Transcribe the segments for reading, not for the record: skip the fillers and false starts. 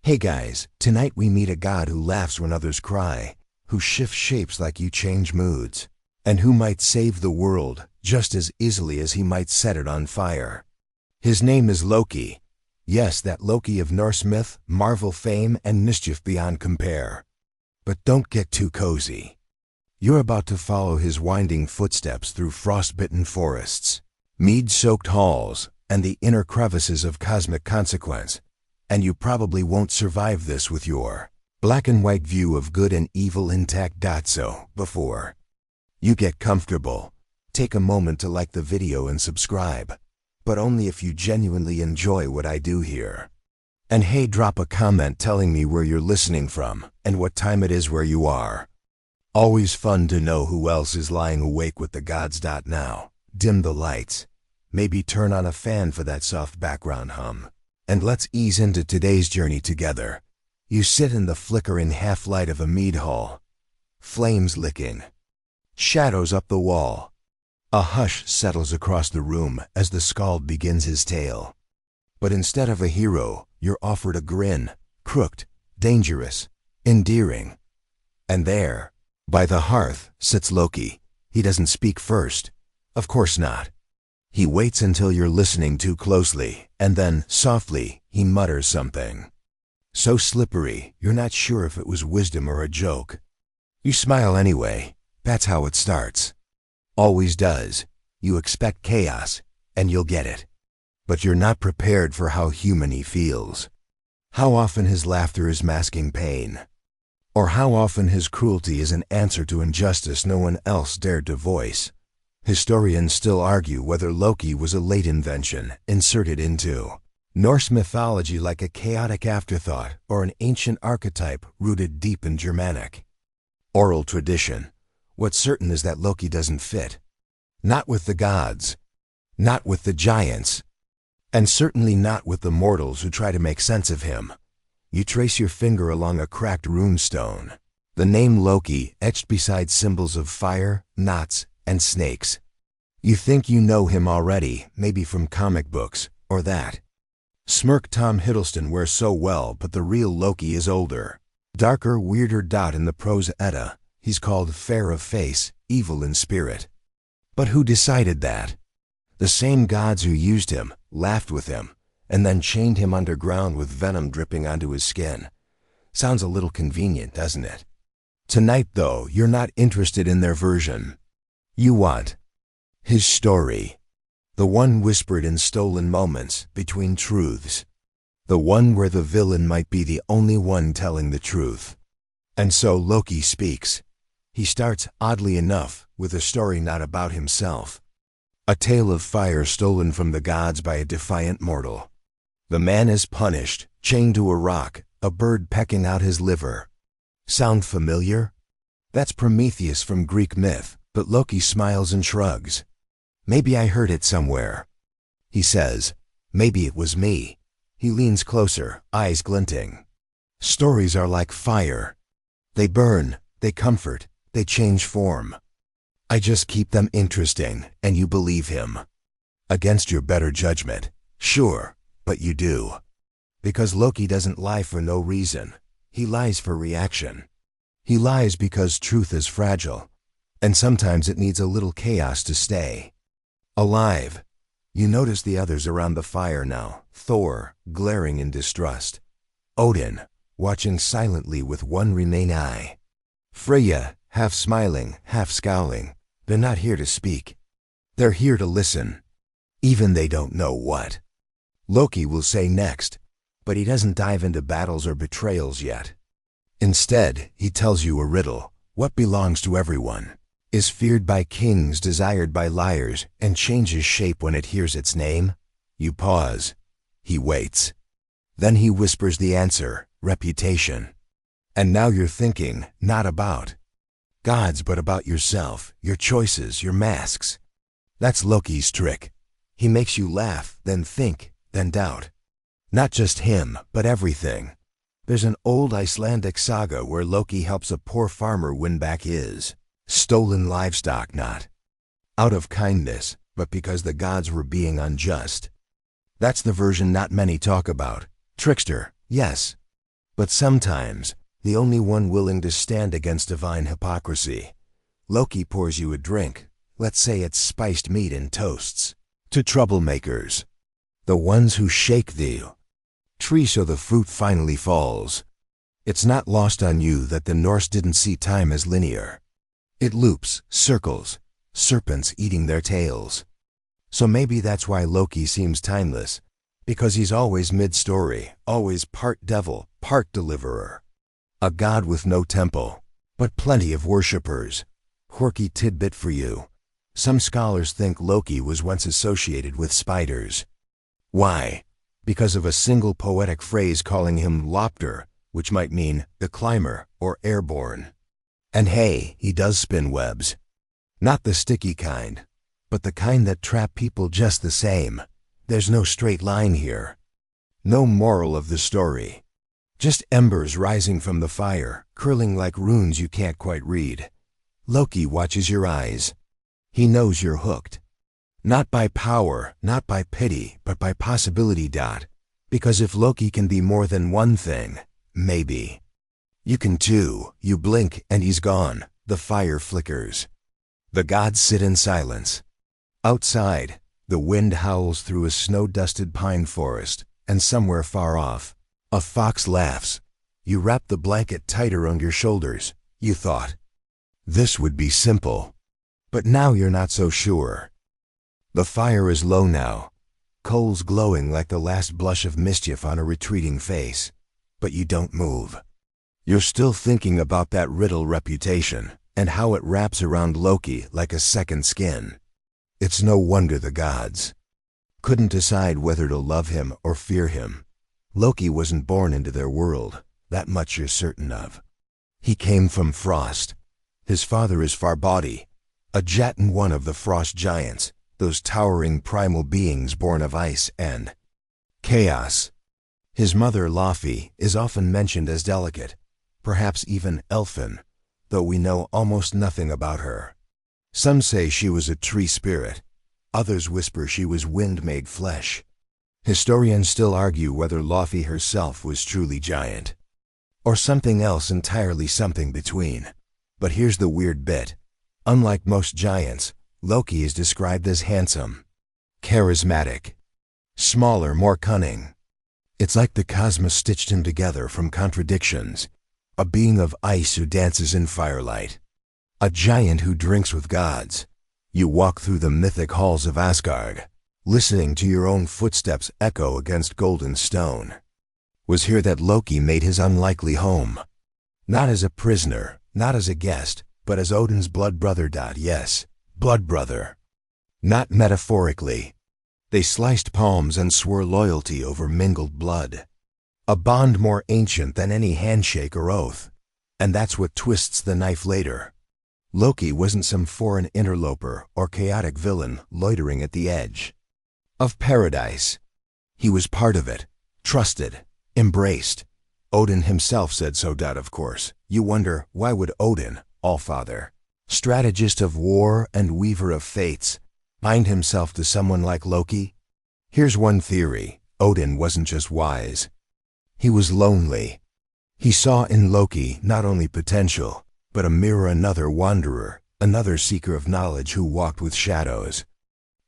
Hey guys, tonight we meet a god who laughs when others cry, who shifts shapes like you change moods, and who might save the world just as easily as he might set it on fire. His name is Loki. Yes, that Loki of Norse myth, Marvel fame, and mischief beyond compare. But don't get too cozy. You're about to follow his winding footsteps through frost-bitten forests, mead-soaked halls, and the inner crevices of cosmic consequence. And you probably won't survive this with your black and white view of good and evil intact. So, before you get comfortable, take a moment to like the video and subscribe, but only if you genuinely enjoy what I do here. And hey, drop a comment telling me where you're listening from and what time it is where you are. Always fun to know who else is lying awake with the gods. Now, dim the lights, maybe turn on a fan for that soft background hum. And let's ease into today's journey together. You sit in the flickering half-light of a mead hall. Flames licking. Shadows up the wall. A hush settles across the room as the skald begins his tale. But instead of a hero, you're offered a grin, crooked, dangerous, endearing. And there, by the hearth, sits Loki. He doesn't speak first. Of course not. He waits until you're listening too closely, and then, softly, he mutters something. So slippery, you're not sure if it was wisdom or a joke. You smile anyway. That's how it starts. Always does. You expect chaos, and you'll get it. But you're not prepared for how human he feels. How often his laughter is masking pain. Or how often his cruelty is an answer to injustice no one else dared to voice. Historians still argue whether Loki was a late invention inserted into Norse mythology like a chaotic afterthought or an ancient archetype rooted deep in Germanic oral tradition. What's certain is that Loki doesn't fit. Not with the gods, not with the giants, and certainly not with the mortals who try to make sense of him. You trace your finger along a cracked runestone. The name Loki etched beside symbols of fire, knots, and snakes. You think you know him already, maybe from comic books, or that smirk Tom Hiddleston wears so well, but the real Loki is older. Darker, weirder. In the prose Edda, he's called fair of face, evil in spirit. But who decided that? The same gods who used him, laughed with him, and then chained him underground with venom dripping onto his skin. Sounds a little convenient, doesn't it? Tonight, though, you're not interested in their version. You want his story. The one whispered in stolen moments between truths. The one where the villain might be the only one telling the truth. And so Loki speaks. He starts, oddly enough, with a story not about himself. A tale of fire stolen from the gods by a defiant mortal. The man is punished, chained to a rock, a bird pecking out his liver. Sound familiar? That's Prometheus from Greek myth. But Loki smiles and shrugs. Maybe I heard it somewhere. He says, maybe it was me. He leans closer, eyes glinting. Stories are like fire. They burn, they comfort, they change form. I just keep them interesting, and you believe him. Against your better judgment, sure, but you do. Because Loki doesn't lie for no reason. He lies for reaction. He lies because truth is fragile. And sometimes it needs a little chaos to stay alive. You notice the others around the fire now. Thor, glaring in distrust. Odin, watching silently with one remaining eye. Freya, half smiling, half scowling. They're not here to speak. They're here to listen. Even they don't know what Loki will say next, but he doesn't dive into battles or betrayals yet. Instead, he tells you a riddle. What belongs to everyone is feared by kings, desired by liars, and changes shape when it hears its name. You pause. He waits. Then he whispers the answer, reputation. And now you're thinking, not about gods, but about yourself, your choices, your masks. That's Loki's trick. He makes you laugh, then think, then doubt. Not just him, but everything. There's an old Icelandic saga where Loki helps a poor farmer win back his stolen livestock, not out of kindness, but because the gods were being unjust. That's the version not many talk about. Trickster, yes. But sometimes, the only one willing to stand against divine hypocrisy. Loki pours you a drink, let's say it's spiced meat in toasts. To troublemakers, the ones who shake the tree so the fruit finally falls. It's not lost on you that the Norse didn't see time as linear. It loops, circles, serpents eating their tails. So maybe that's why Loki seems timeless, because he's always mid-story, always part devil, part deliverer. A god with no temple, but plenty of worshippers. Quirky tidbit for you. Some scholars think Loki was once associated with spiders. Why? Because of a single poetic phrase calling him Lopter, which might mean the climber or airborne. And hey, he does spin webs. Not the sticky kind, but the kind that trap people just the same. There's no straight line here. No moral of the story. Just embers rising from the fire, curling like runes you can't quite read. Loki watches your eyes. He knows you're hooked. Not by power, not by pity, but by possibility. Because if Loki can be more than one thing, maybe you can too. You blink and he's gone. The fire flickers. The gods sit in silence. Outside, the wind howls through a snow-dusted pine forest, and somewhere far off, a fox laughs. You wrap the blanket tighter around your shoulders. You thought, this would be simple. But now you're not so sure. The fire is low now, coals glowing like the last blush of mischief on a retreating face. But you don't move. You're still thinking about that riddle reputation, and how it wraps around Loki like a second skin. It's no wonder the gods couldn't decide whether to love him or fear him. Loki wasn't born into their world, that much you're certain of. He came from Frost. His father is Farbauti, a Jotun, one of the frost giants, those towering primal beings born of ice and chaos. His mother, Laufey, is often mentioned as delicate, perhaps even elfin, though we know almost nothing about her. Some say she was a tree spirit. Others whisper she was wind made flesh. Historians still argue whether Laufey herself was truly giant, or something else entirely, something between. But here's the weird bit. Unlike most giants, Loki is described as handsome, charismatic, smaller, more cunning. It's like the cosmos stitched him together from contradictions. A being of ice who dances in firelight. A giant who drinks with gods. You walk through the mythic halls of Asgard, listening to your own footsteps echo against golden stone. Was here that Loki made his unlikely home. Not as a prisoner, not as a guest, but as Odin's blood brother. Yes, blood brother. Not metaphorically. They sliced palms and swore loyalty over mingled blood. A bond more ancient than any handshake or oath. And that's what twists the knife later. Loki wasn't some foreign interloper or chaotic villain loitering at the edge of paradise. He was part of it, trusted, embraced. Odin himself said so. Of course, you wonder, why would Odin, Allfather, strategist of war and weaver of fates, bind himself to someone like Loki? Here's one theory. Odin wasn't just wise. He was lonely. He saw in Loki not only potential, but a mirror, another wanderer, another seeker of knowledge who walked with shadows.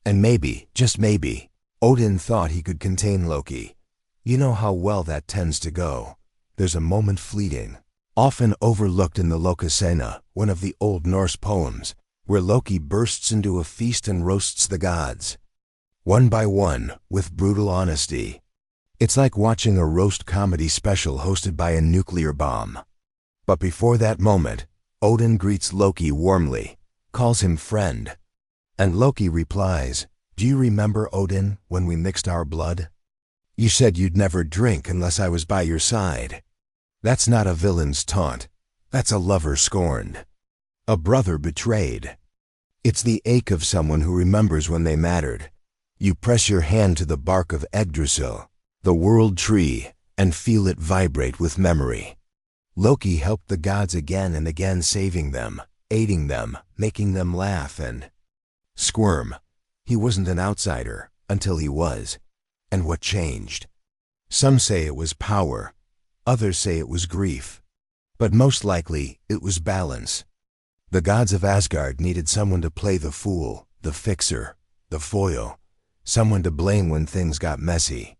And maybe, just maybe, Odin thought he could contain Loki. You know how well that tends to go. There's a moment fleeting, often overlooked in the Lokasena, one of the Old Norse poems, where Loki bursts into a feast and roasts the gods. One by one, with brutal honesty. It's like watching a roast comedy special hosted by a nuclear bomb. But before that moment, Odin greets Loki warmly, calls him friend. And Loki replies, "Do you remember, Odin, when we mixed our blood? You said you'd never drink unless I was by your side." That's not a villain's taunt. That's a lover scorned. A brother betrayed. It's the ache of someone who remembers when they mattered. You press your hand to the bark of Yggdrasil, the world tree, and feel it vibrate with memory. Loki helped the gods again and again, saving them, aiding them, making them laugh and squirm. He wasn't an outsider until he was. And what changed? Some say it was power. Others say it was grief. But most likely, it was balance. The gods of Asgard needed someone to play the fool, the fixer, the foil, someone to blame when things got messy.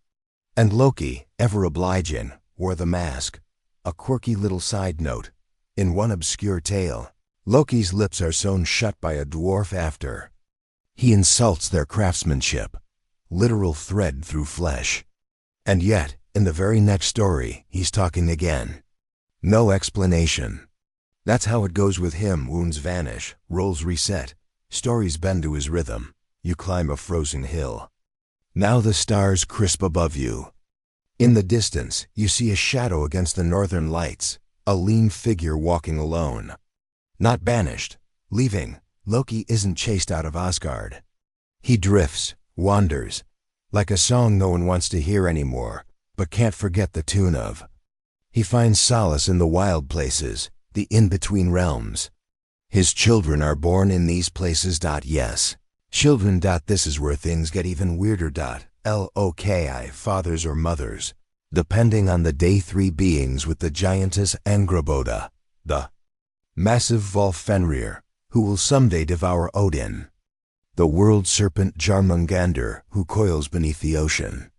And Loki, ever obliging, wore the mask. A quirky little side note. In one obscure tale, Loki's lips are sewn shut by a dwarf after. He insults their craftsmanship. Literal thread through flesh. And yet, in the very next story, he's talking again. No explanation. That's how it goes with him. Wounds vanish, roles reset, stories bend to his rhythm. You climb a frozen hill. Now the stars crisp above you. In the distance, you see a shadow against the northern lights, a lean figure walking alone. Not banished, leaving, Loki isn't chased out of Asgard. He drifts, wanders, like a song no one wants to hear anymore, but can't forget the tune of. He finds solace in the wild places, the in-between realms. His children are born in these places. Yes. Children. This is where things get even weirder. Loki, fathers or mothers, depending on the day. 3 beings with the giantess Angrboda, the massive Volfenrir, who will someday devour Odin. The world serpent Jarmungandr, who coils beneath the ocean.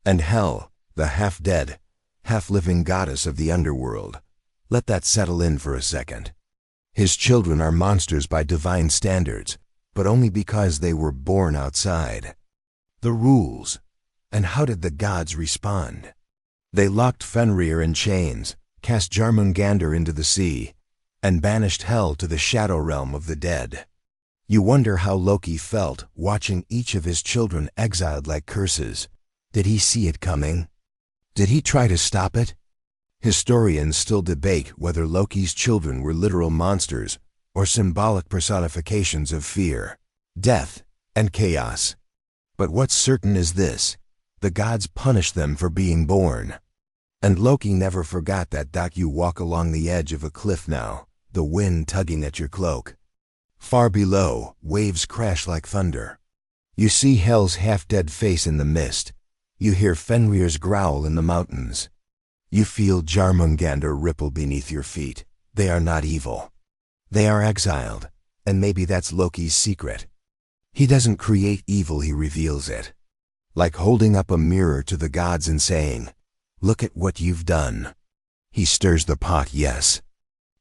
And Hel, the half-dead, half-living goddess of the underworld. Let that settle in for a second. His children are monsters by divine standards, but only because they were born outside. The rules. And how did the gods respond? They locked Fenrir in chains, cast Jarmungandr into the sea, and banished Hel to the shadow realm of the dead. You wonder how Loki felt watching each of his children exiled like curses. Did he see it coming? Did he try to stop it? Historians still debate whether Loki's children were literal monsters or symbolic personifications of fear, death, and chaos. But what's certain is this: the gods punished them for being born. And Loki never forgot that. You walk along the edge of a cliff now, the wind tugging at your cloak. Far below, waves crash like thunder. You see Hel's half-dead face in the mist. You hear Fenrir's growl in the mountains. You feel Jarmungandr ripple beneath your feet. They are not evil. They are exiled, and maybe that's Loki's secret. He doesn't create evil, he reveals it. Like holding up a mirror to the gods and saying, "Look at what you've done." He stirs the pot, yes,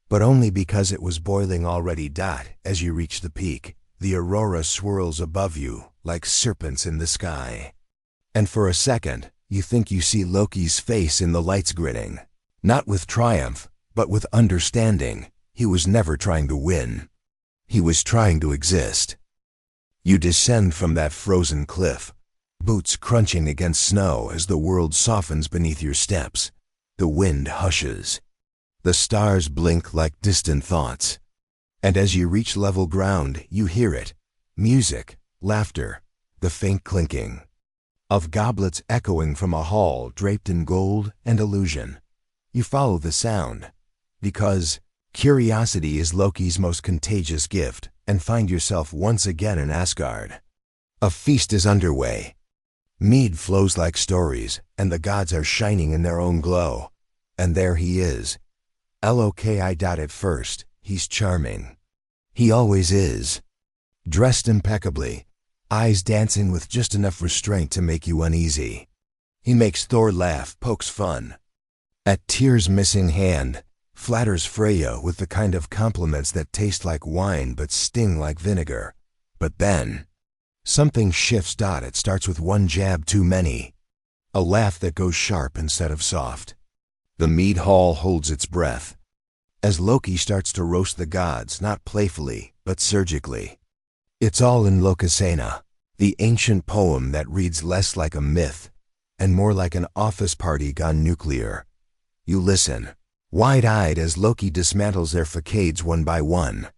but only because it was boiling already. As you reach the peak, the aurora swirls above you like serpents in the sky. And for a second, you think you see Loki's face in the lights, grinning. Not with triumph, but with understanding. He was never trying to win. He was trying to exist. You descend from that frozen cliff, boots crunching against snow as the world softens beneath your steps. The wind hushes. The stars blink like distant thoughts. And as you reach level ground, you hear it. Music, laughter, the faint clinking of goblets echoing from a hall draped in gold and illusion. You follow the sound, because curiosity is Loki's most contagious gift, and find yourself once again in Asgard. A feast is underway. Mead flows like stories, and the gods are shining in their own glow. And there he is. Loki. At first, he's charming. He always is. Dressed impeccably, eyes dancing with just enough restraint to make you uneasy. He makes Thor laugh, pokes fun at Tyr's missing hand, flatters Freya with the kind of compliments that taste like wine but sting like vinegar. But then, something shifts. It starts with one jab too many. A laugh that goes sharp instead of soft. The mead hall holds its breath as Loki starts to roast the gods, not playfully, but surgically. It's all in Lokasena, the ancient poem that reads less like a myth and more like an office party gone nuclear. You listen, wide-eyed as Loki dismantles their facades one by one.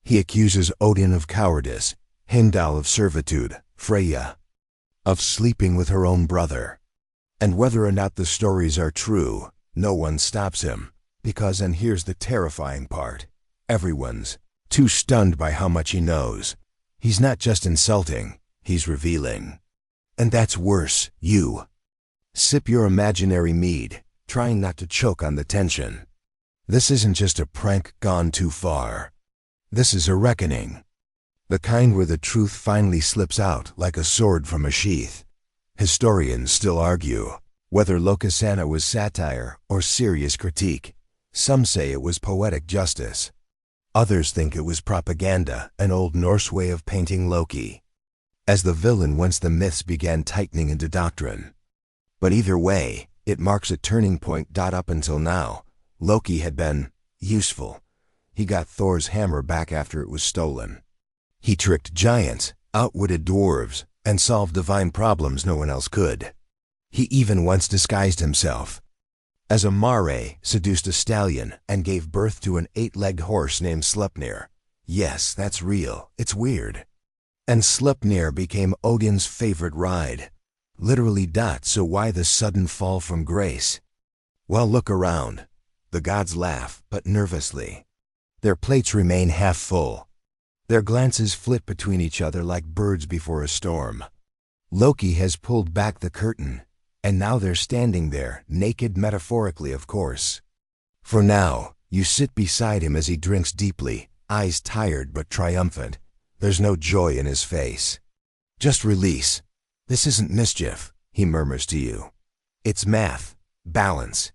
He accuses Odin of cowardice, Heimdall of servitude, Freya of sleeping with her own brother. And whether or not the stories are true, no one stops him, because, and here's the terrifying part, everyone's too stunned by how much he knows. He's not just insulting, he's revealing. And that's worse. You sip your imaginary mead, trying not to choke on the tension. This isn't just a prank gone too far. This is a reckoning. The kind where the truth finally slips out like a sword from a sheath. Historians still argue whether Lokasana was satire or serious critique. Some say it was poetic justice. Others think it was propaganda, an Old Norse way of painting Loki as the villain once the myths began tightening into doctrine. But either way, it marks a turning point. Up until now, Loki had been useful. He got Thor's hammer back after it was stolen. He tricked giants, outwitted dwarves, and solved divine problems no one else could. He even once disguised himself as a mare, seduced a stallion, and gave birth to an 8-legged horse named Sleipnir. Yes, that's real. It's weird. And Sleipnir became Odin's favorite ride. Literally. So why the sudden fall from grace? Well, look around. The gods laugh, but nervously. Their plates remain half full. Their glances flit between each other like birds before a storm. Loki has pulled back the curtain, and now they're standing there, naked metaphorically, of course. For now, you sit beside him as he drinks deeply, eyes tired but triumphant. There's no joy in his face. Just release. This isn't mischief, he murmurs to you. It's math, balance.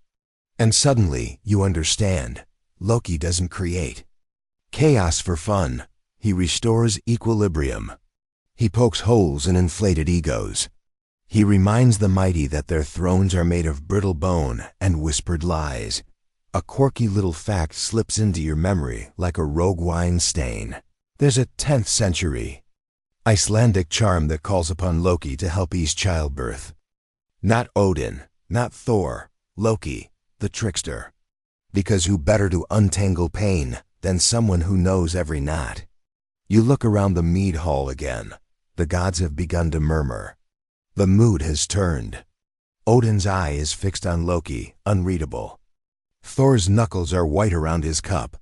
And suddenly, you understand. Loki doesn't create chaos for fun. He restores equilibrium. He pokes holes in inflated egos. He reminds the mighty that their thrones are made of brittle bone and whispered lies. A quirky little fact slips into your memory like a rogue wine stain. There's a 10th century Icelandic charm that calls upon Loki to help ease childbirth. Not Odin, not Thor, Loki, the trickster. Because who better to untangle pain than someone who knows every knot? You look around the mead hall again. The gods have begun to murmur. The mood has turned. Odin's eye is fixed on Loki, unreadable. Thor's knuckles are white around his cup.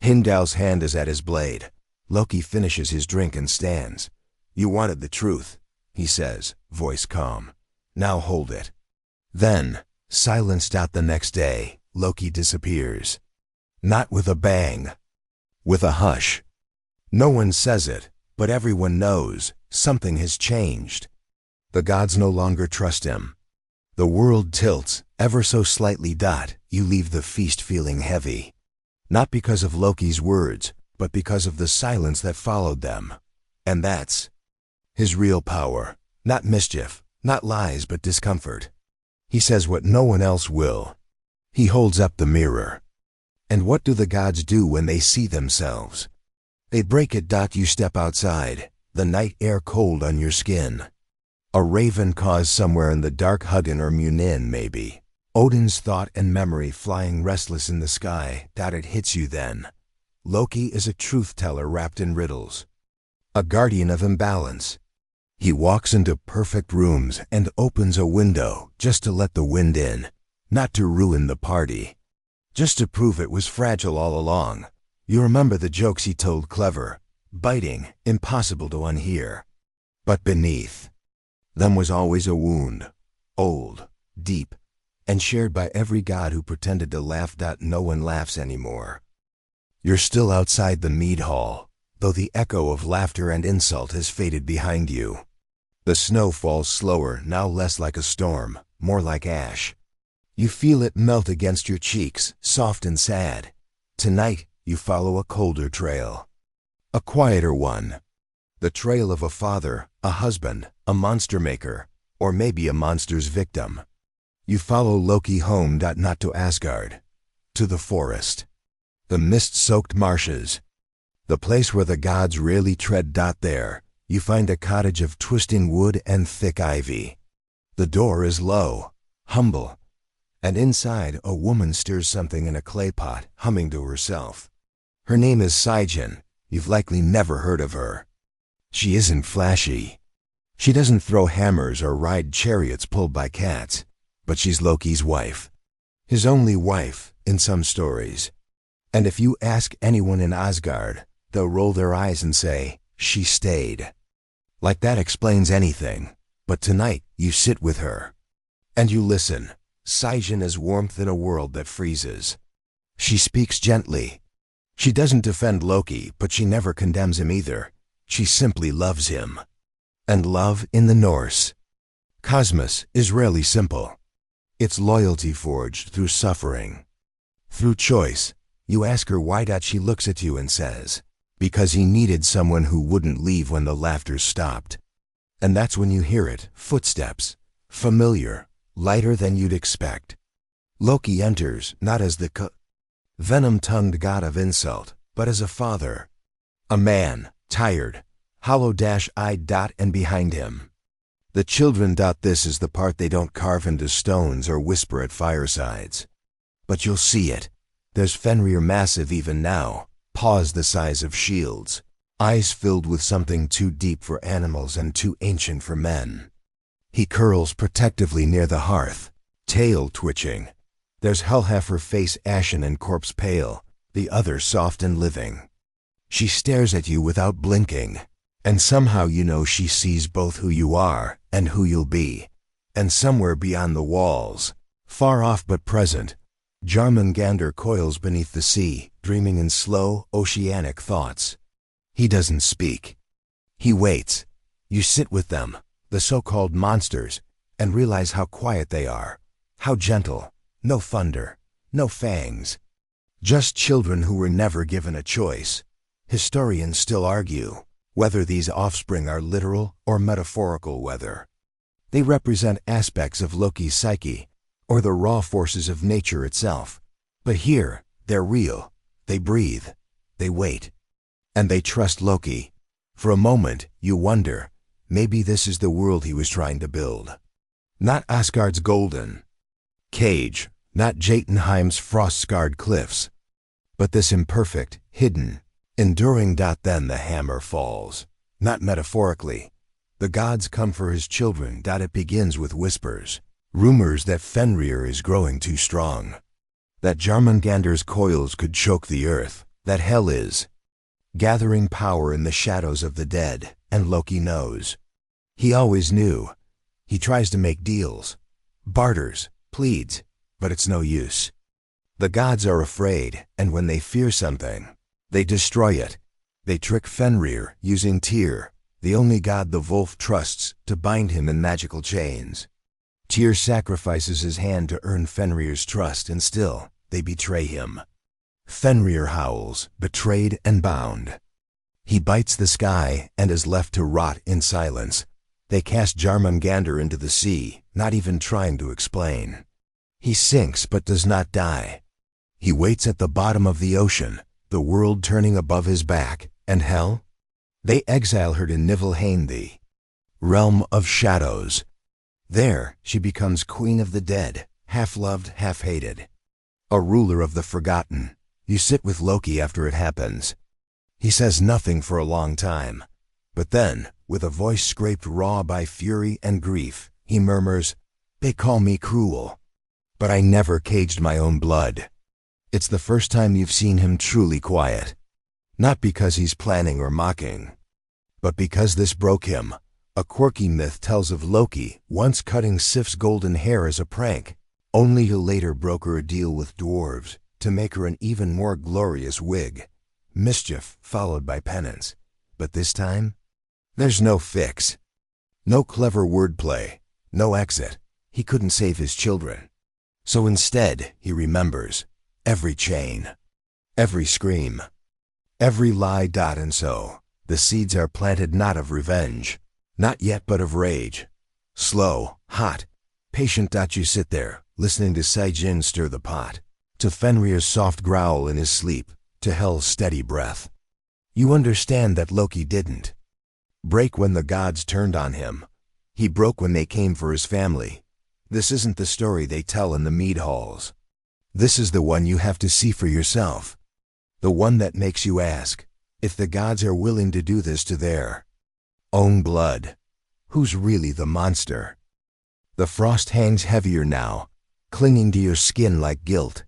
Heimdall's hand is at his blade. Loki finishes his drink and stands. You wanted the truth, he says, voice calm. Now hold it. Then, silenced out the next day, Loki disappears. Not with a bang. With a hush. No one says it, but everyone knows something has changed. The gods no longer trust him. The world tilts, ever so slightly. You leave the feast feeling heavy. Not because of Loki's words, but because of the silence that followed them. And that's his real power. Not mischief, not lies, but discomfort. He says what no one else will. He holds up the mirror. And what do the gods do when they see themselves? They break it. You step outside, the night air cold on your skin. A raven caws somewhere in the dark. Hugin or Munin, maybe. Odin's thought and memory flying restless in the sky. It hits you then. Loki is a truth-teller wrapped in riddles. A guardian of imbalance. He walks into perfect rooms and opens a window just to let the wind in. Not to ruin the party. Just to prove it was fragile all along. You remember the jokes he told, clever, biting, impossible to unhear. But beneath them was always a wound, old, deep, and shared by every god who pretended to laugh. No one laughs anymore. You're still outside the mead hall, though the echo of laughter and insult has faded behind you. The snow falls slower, now less like a storm, more like ash. You feel it melt against your cheeks, soft and sad. Tonight, you follow a colder trail. A quieter one. The trail of a father, a husband, a monster maker, or maybe a monster's victim. You follow Loki home. Not to Asgard. To the forest. The mist-soaked marshes. The place where the gods rarely tread. There, you find a cottage of twisting wood and thick ivy. The door is low, humble, and inside a woman stirs something in a clay pot, humming to herself. Her name is Sijin. You've likely never heard of her. She isn't flashy. She doesn't throw hammers or ride chariots pulled by cats, but she's Loki's wife. His only wife, in some stories. And if you ask anyone in Asgard, they'll roll their eyes and say, she stayed. Like that explains anything. But tonight, you sit with her. And you listen. Saijin is warmth in a world that freezes. She speaks gently. She doesn't defend Loki, but she never condemns him either. She simply loves him. And love in the Norse cosmos is rarely simple. It's loyalty forged through suffering, through choice. You ask her why. She looks at you and says, because he needed someone who wouldn't leave when the laughter stopped. And that's when you hear it, footsteps, familiar, lighter than you'd expect. Loki enters, not as the venom-tongued god of insult, but as a father. A man, tired, hollow-eyed. And behind him, the children. This is the part they don't carve into stones or whisper at firesides. But you'll see it. There's Fenrir, massive even now, paws the size of shields, eyes filled with something too deep for animals and too ancient for men. He curls protectively near the hearth, tail twitching. There's Helha, her face ashen and corpse pale, the other soft and living. She stares at you without blinking, and somehow you know she sees both who you are and who you'll be. And somewhere beyond the walls, far off but present, Jormungandr coils beneath the sea, dreaming in slow, oceanic thoughts. He doesn't speak. He waits. You sit with them, the so-called monsters, and realize how quiet they are, how gentle. No thunder, no fangs. Just children who were never given a choice. Historians still argue whether these offspring are literal or metaphorical. Whether they represent aspects of Loki's psyche or the raw forces of nature itself. But here, they're real. They breathe. They wait. And they trust Loki. For a moment, you wonder, maybe this is the world he was trying to build. Not Asgard's golden cage, not Jotunheim's frost-scarred cliffs, but this imperfect, hidden, enduring. Then the hammer falls. Not metaphorically. The gods come for his children. It begins with whispers. Rumors that Fenrir is growing too strong. That Jormungandr's coils could choke the earth. That Hel is gathering power in the shadows of the dead. And Loki knows. He always knew. He tries to make deals, barters, pleads, but it's no use. The gods are afraid, and when they fear something, they destroy it. They trick Fenrir using Tyr, the only god the wolf trusts, to bind him in magical chains. Tyr sacrifices his hand to earn Fenrir's trust, and still, they betray him. Fenrir howls, betrayed and bound. He bites the sky and is left to rot in silence. They cast Jormungandr into the sea, not even trying to explain. He sinks but does not die. He waits at the bottom of the ocean, the world turning above his back. And Hel? They exile her to Niflheim, the realm of shadows. There, she becomes queen of the dead, half-loved, half-hated. A ruler of the forgotten. You sit with Loki after it happens. He says nothing for a long time. But then, with a voice scraped raw by fury and grief, he murmurs, "They call me cruel. But I never caged my own blood." It's the first time you've seen him truly quiet. Not because he's planning or mocking, but because this broke him. A quirky myth tells of Loki once cutting Sif's golden hair as a prank, only to later broker a deal with dwarves to make her an even more glorious wig. Mischief followed by penance. But this time, there's no fix. No clever wordplay, no exit. He couldn't save his children. So instead, he remembers every chain, every scream, every lie. And so, the seeds are planted not of revenge, not yet but of rage. Slow, hot, patient. You sit there, listening to Saijin stir the pot, to Fenrir's soft growl in his sleep, to Hel's steady breath. You understand that Loki didn't break when the gods turned on him. He broke when they came for his family. This isn't the story they tell in the mead halls. This is the one you have to see for yourself. The one that makes you ask, if the gods are willing to do this to their own blood, who's really the monster? The frost hangs heavier now, clinging to your skin like guilt.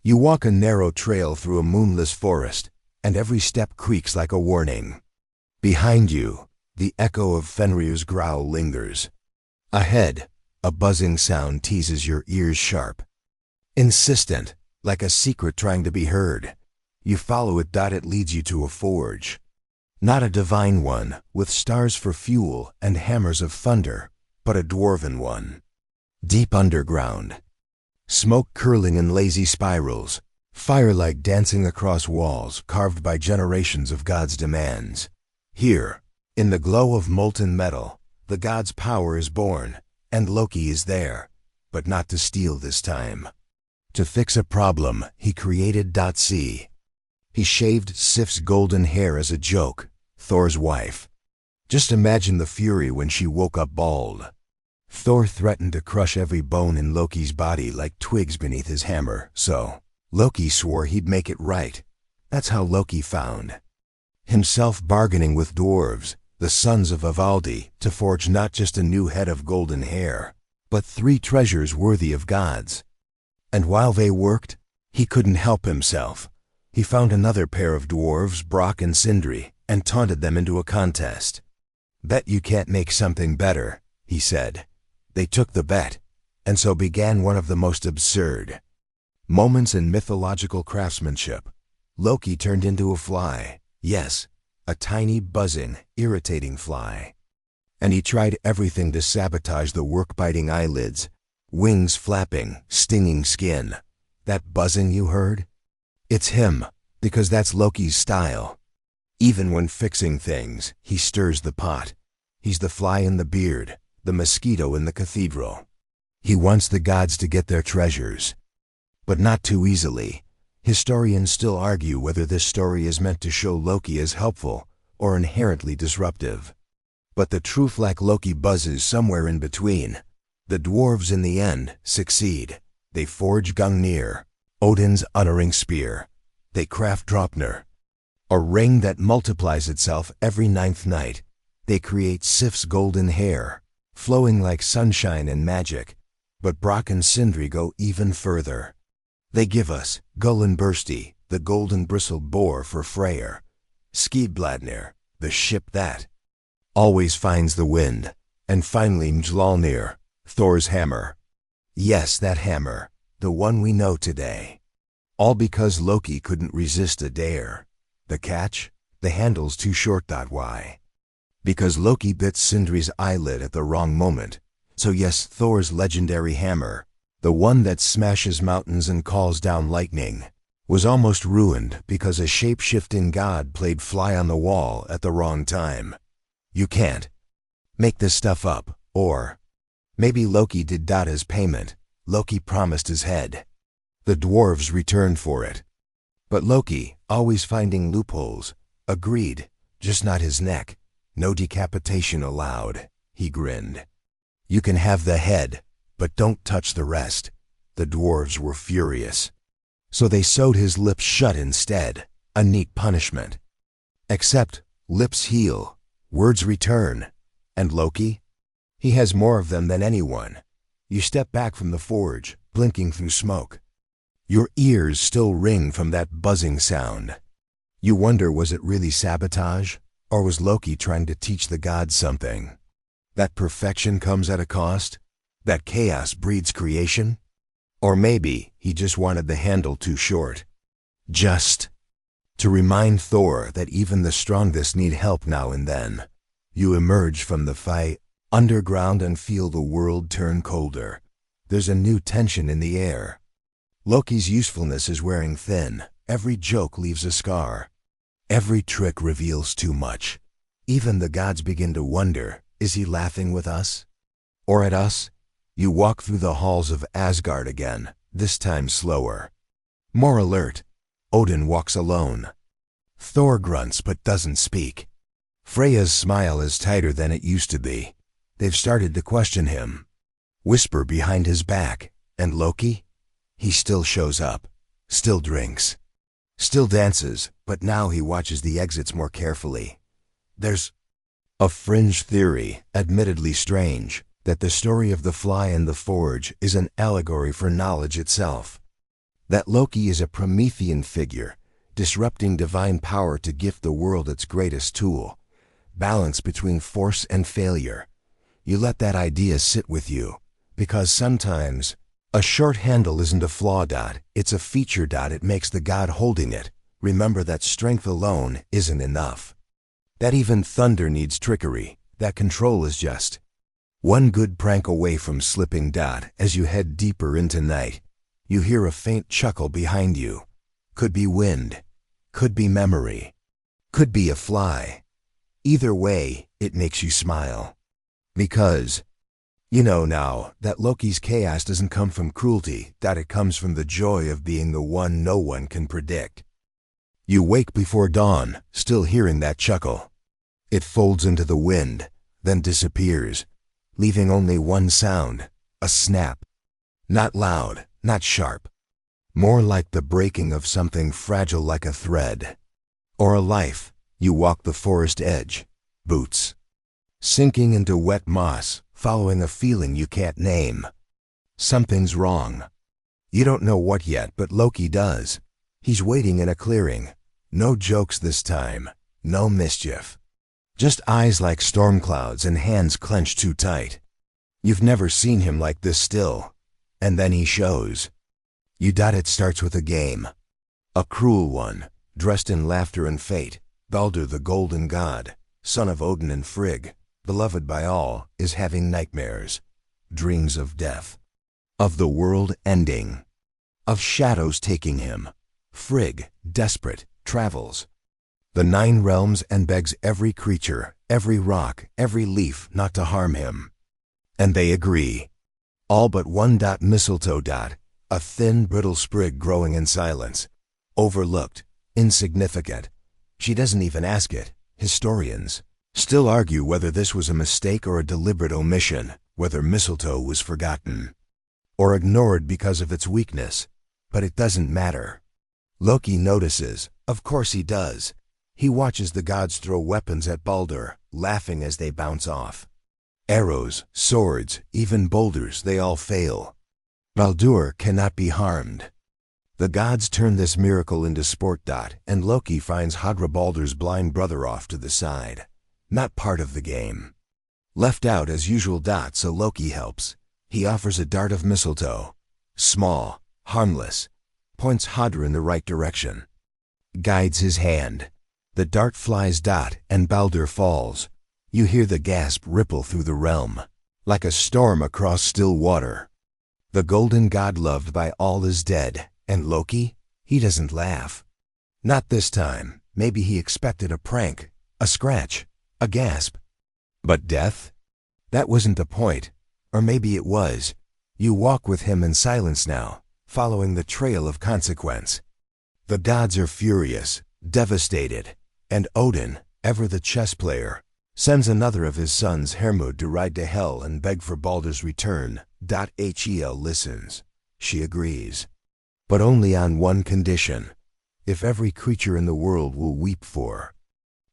You walk a narrow trail through a moonless forest, and every step creaks like a warning. Behind you, the echo of Fenrir's growl lingers. Ahead, A buzzing sound teases your ears sharp. Insistent, like a secret trying to be heard. You follow it. It leads you to a forge. Not a divine one, with stars for fuel and hammers of thunder, but a dwarven one. Deep underground. Smoke curling in lazy spirals. Firelight dancing across walls carved by generations of God's demands. Here, in the glow of molten metal, the God's power is born, and Loki is there, but not to steal this time. To fix a problem, he created .c. He shaved Sif's golden hair as a joke, Thor's wife. Just imagine the fury when she woke up bald. Thor threatened to crush every bone in Loki's body like twigs beneath his hammer, so Loki swore he'd make it right. That's how Loki found himself bargaining with dwarves, the sons of Ivaldi, to forge not just a new head of golden hair, but 3 treasures worthy of gods. And while they worked, he couldn't help himself. He found another pair of dwarves, Brock and Sindri, and taunted them into a contest. "Bet you can't make something better," he said. They took the bet, and so began one of the most absurd moments in mythological craftsmanship. Loki turned into a fly. Yes, a tiny, buzzing, irritating fly. And he tried everything to sabotage the work-biting eyelids, wings flapping, stinging skin. That buzzing you heard? It's him, because that's Loki's style. Even when fixing things, he stirs the pot. He's the fly in the beard, the mosquito in the cathedral. He wants the gods to get their treasures. But not too easily. Historians still argue whether this story is meant to show Loki as helpful or inherently disruptive. But the truth, like Loki, buzzes somewhere in between. The dwarves in the end succeed. They forge Gungnir, Odin's unerring spear. They craft Draupnir, a ring that multiplies itself every 9th night. They create Sif's golden hair, flowing like sunshine and magic. But Brock and Sindri go even further. They give us Gullinbursti, the golden-bristled boar for Freyr, Skidbladnir, the ship that always finds the wind, and finally Mjolnir, Thor's hammer. Yes, that hammer, the one we know today. All because Loki couldn't resist a dare. The catch? The handle's too short. Why? Because Loki bit Sindri's eyelid at the wrong moment. So yes, Thor's legendary hammer, the one that smashes mountains and calls down lightning, was almost ruined because a shape-shifting god played fly on the wall at the wrong time. You can't make this stuff up. Or maybe Loki did. As payment, Loki promised his head. The dwarves returned for it. But Loki, always finding loopholes, agreed, just not his neck. No decapitation allowed, he grinned. You can have the head, but don't touch the rest. The dwarves were furious. So they sewed his lips shut instead, a neat punishment. Except, lips heal, words return. And Loki? He has more of them than anyone. You step back from the forge, blinking through smoke. Your ears still ring from that buzzing sound. You wonder, was it really sabotage? Or was Loki trying to teach the gods something? That perfection comes at a cost? That chaos breeds creation? Or maybe he just wanted the handle too short. Just to remind Thor that even the strongest need help now and then. You emerge from the fight underground and feel the world turn colder. There's a new tension in the air. Loki's usefulness is wearing thin. Every joke leaves a scar. Every trick reveals too much. Even the gods begin to wonder, is he laughing with us? Or at us? You walk through the halls of Asgard again, this time slower. More alert. Odin walks alone. Thor grunts but doesn't speak. Freya's smile is tighter than it used to be. They've started to question him. Whisper behind his back. And Loki? He still shows up, still drinks, still dances, but now he watches the exits more carefully. There's a fringe theory, admittedly strange, that the story of the fly and the forge is an allegory for knowledge itself. That Loki is a Promethean figure, disrupting divine power to gift the world its greatest tool, balance between force and failure. You let that idea sit with you, Because sometimes, a short handle isn't a flaw. It's a feature. It makes the god holding it remember that strength alone isn't enough. That even thunder needs trickery, that control is just one good prank away from slipping. As you head deeper into night, you hear a faint chuckle behind you. Could be wind, could be memory, could be a fly. Either way, it makes you smile. Because you know now that Loki's chaos doesn't come from cruelty, that it comes from the joy of being the one no one can predict. You wake before dawn, still hearing that chuckle. It folds into the wind, then disappears, leaving only one sound, a snap. Not loud, not sharp. More like the breaking of something fragile like a thread. Or a life. You walk the forest edge, boots sinking into wet moss, following a feeling you can't name. Something's wrong. You don't know what yet, but Loki does. He's waiting in a clearing. No jokes this time, no mischief. Just eyes like storm clouds and hands clenched too tight. You've never seen him like this still. And then he shows. It starts with a game. A cruel one, dressed in laughter and fate. Baldur the golden god, son of Odin and Frigg, beloved by all, is having nightmares. Dreams of death. Of the world ending. Of shadows taking him. Frigg, desperate, travels the 9 realms and begs every creature, every rock, every leaf not to harm him. And they agree. All but one. Mistletoe. A thin, brittle sprig growing in silence. Overlooked, insignificant. She doesn't even ask it. Historians still argue whether this was a mistake or a deliberate omission, whether mistletoe was forgotten or ignored because of its weakness. But it doesn't matter. Loki notices, of course he does. He watches the gods throw weapons at Baldur, laughing as they bounce off. Arrows, swords, even boulders, they all fail. Baldur cannot be harmed. The gods turn this miracle into sport. And Loki finds Hadra Baldur's blind brother off to the side. Not part of the game. Left out as usual. So Loki helps. He offers a dart of mistletoe. Small, harmless. Points Hadra in the right direction. Guides his hand. The dart flies. And Baldur falls. You hear the gasp ripple through the realm. Like a storm across still water. The golden god loved by all is dead. And Loki? He doesn't laugh. Not this time. Maybe he expected a prank, a scratch, a gasp. But death? That wasn't the point. Or maybe it was. You walk with him in silence now, following the trail of consequence. The gods are furious, devastated, and Odin, ever the chess player, sends another of his sons, Hermod, to ride to Hel and beg for Baldur's return. Hel listens. She agrees. But only on one condition. If every creature in the world will weep for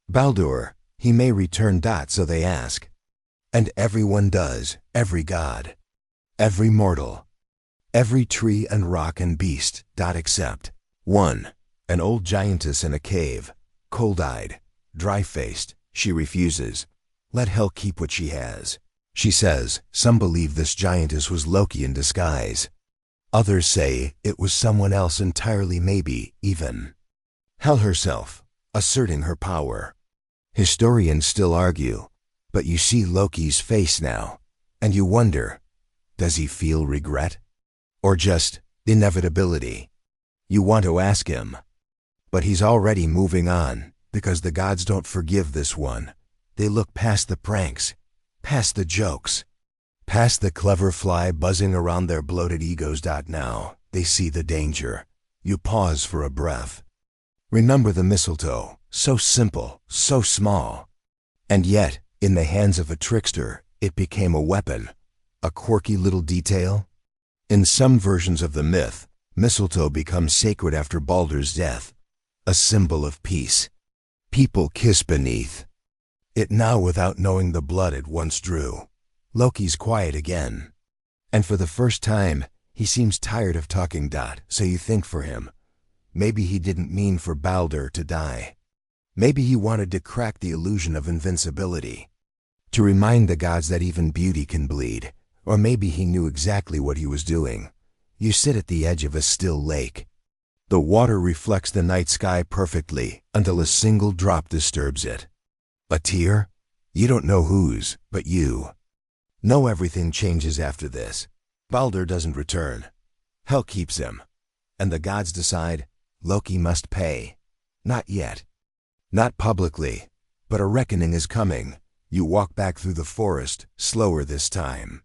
Baldur, he may return. So they ask. And everyone does, every god, every mortal, every tree and rock and beast. Except one, an old giantess in a cave, cold-eyed, dry-faced. She refuses. Let Hel keep what she has. She says some believe this giantess was Loki in disguise. Others say it was someone else entirely, maybe even Hel herself, asserting her power. Historians still argue, but you see Loki's face now, and you wonder, does he feel regret? Or just inevitability? You want to ask him, but he's already moving on, because the gods don't forgive this one. They look past the pranks, past the jokes, past the clever fly buzzing around their bloated egos. Now, they see the danger. You pause for a breath. Remember the mistletoe, so simple, so small. And yet, in the hands of a trickster, it became a weapon. A quirky little detail. In some versions of the myth, mistletoe becomes sacred after Baldur's death. A symbol of peace. People kiss beneath it now without knowing the blood it once drew. Loki's quiet again. And for the first time, he seems tired of talking. So you think for him. Maybe he didn't mean for Baldur to die. Maybe he wanted to crack the illusion of invincibility. To remind the gods that even beauty can bleed. Or maybe he knew exactly what he was doing. You sit at the edge of a still lake. The water reflects the night sky perfectly until a single drop disturbs it. A tear? You don't know whose, but you. Know everything changes after this. Baldur doesn't return. Hel keeps him. And the gods decide Loki must pay. Not yet. Not publicly. But a reckoning is coming. You walk back through the forest, slower this time.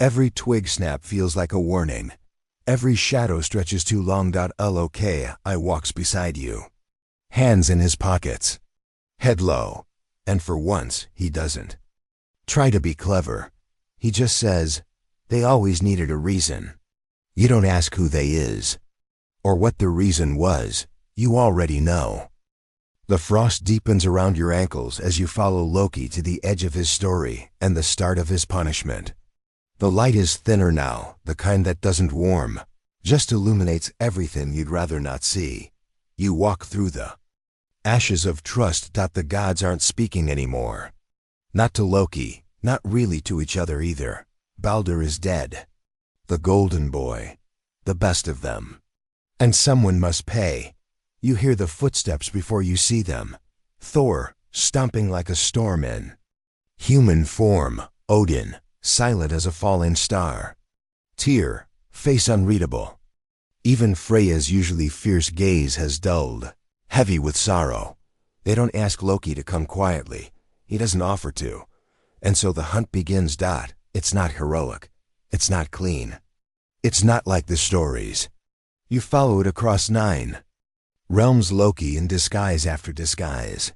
Every twig snap feels like a warning. Every shadow stretches too long. Loki walks beside you. Hands in his pockets. Head low. And for once, he doesn't try to be clever. He just says, they always needed a reason. You don't ask who they is. Or what the reason was. You already know. The frost deepens around your ankles as you follow Loki to the edge of his story and the start of his punishment. The light is thinner now, the kind that doesn't warm, just illuminates everything you'd rather not see. You walk through the ashes of trust. The gods aren't speaking anymore. Not to Loki, not really to each other either. Baldur is dead. The golden boy. The best of them. And someone must pay. You hear the footsteps before you see them. Thor, stomping like a storm in human form. Odin, silent as a fallen star. Tyr, face unreadable. Even Freya's usually fierce gaze has dulled, heavy with sorrow. They don't ask Loki to come quietly. He doesn't offer to. And so the hunt begins. It's not heroic. It's not clean. It's not like the stories. You follow it across 9 realms. Loki in disguise after disguise.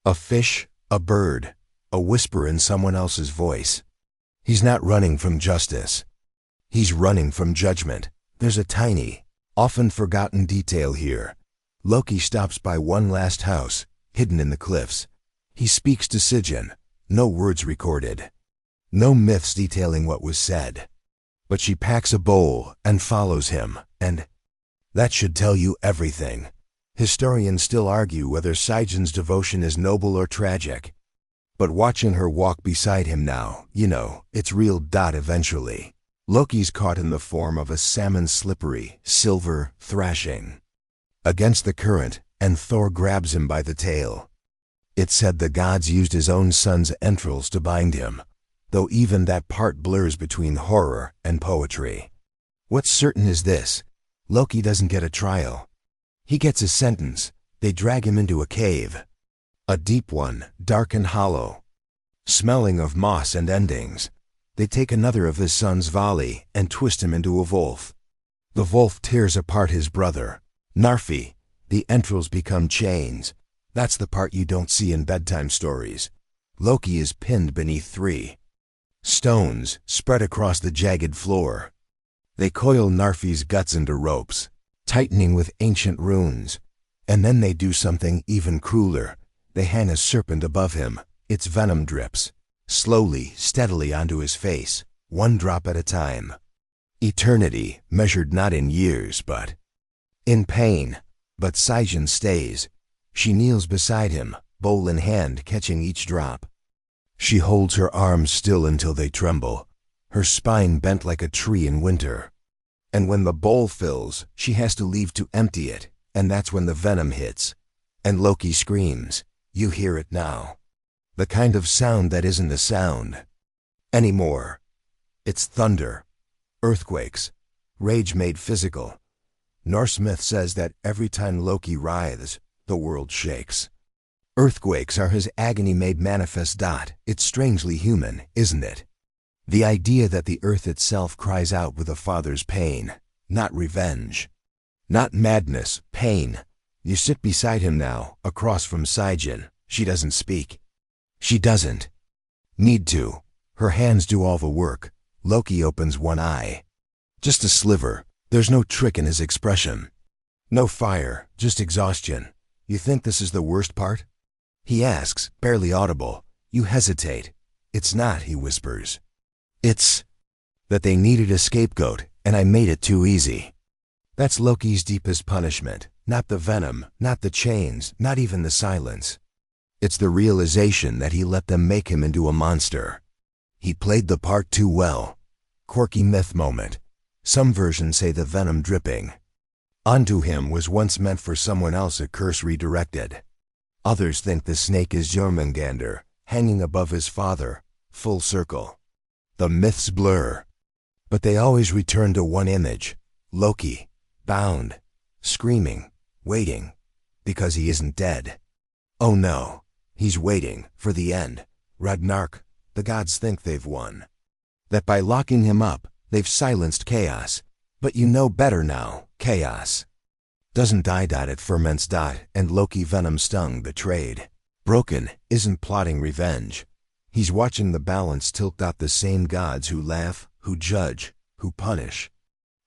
A fish, a bird, a whisper in someone else's voice. He's not running from justice. He's running from judgment. There's a tiny, often forgotten detail here. Loki stops by one last house, hidden in the cliffs. He speaks to Sigyn. No words recorded. No myths detailing what was said. But she packs a bowl and follows him, and that should tell you everything. Historians still argue whether Sigyn's devotion is noble or tragic. But watching her walk beside him now, it's real. Eventually, Loki's caught in the form of a salmon slippery, silver thrashing against the current, and Thor grabs him by the tail. It's said the gods used his own son's entrails to bind him, though even that part blurs between horror and poetry. What's certain is this: Loki doesn't get a trial. He gets a sentence. They drag him into a cave. A deep one, dark and hollow, smelling of moss and endings. They take another of his sons, Vali, and twist him into a wolf. The wolf tears apart his brother, Narfi. The entrails become chains. That's the part you don't see in bedtime stories. Loki is pinned beneath 3 stones spread across the jagged floor. They coil Narfi's guts into ropes, tightening with ancient runes. And then they do something even crueler. They hang a serpent above him. Its venom drips, slowly, steadily onto his face, 1 drop at a time. Eternity, measured not in years, but in pain. But Sigyn stays. She kneels beside him, bowl in hand, catching each drop. She holds her arms still until they tremble, her spine bent like a tree in winter. And when the bowl fills, she has to leave to empty it, and that's when the venom hits. And Loki screams. You hear it now. The kind of sound that isn't a sound anymore. It's thunder, earthquakes, rage made physical. Norse myth says that every time Loki writhes, the world shakes. Earthquakes are his agony made manifest. It's strangely human, isn't it? The idea that the earth itself cries out with a father's pain, not revenge, not madness, pain. You sit beside him now, across from Sigyn. She doesn't speak. She doesn't need to. Her hands do all the work. Loki opens one eye. Just a sliver. There's no trick in his expression. No fire, just exhaustion. You think this is the worst part? He asks, barely audible. You hesitate. It's not, he whispers. It's that they needed a scapegoat, and I made it too easy. That's Loki's deepest punishment. Not the venom, not the chains, not even the silence. It's the realization that he let them make him into a monster. He played the part too well. Quirky myth moment. Some versions say the venom dripping onto him was once meant for someone else, a curse redirected. Others think the snake is Jormungandr, hanging above his father, full circle. The myths blur, but they always return to one image: Loki, bound, screaming, waiting, because he isn't dead. Oh no, he's waiting for the end, Ragnarok. The gods think they've won, that by locking him up, they've silenced chaos. But you know better now. Chaos doesn't die. It ferments. And Loki, venom stung, betrayed, broken, isn't plotting revenge. He's watching the balance tilt. The same gods who laugh, who judge, who punish,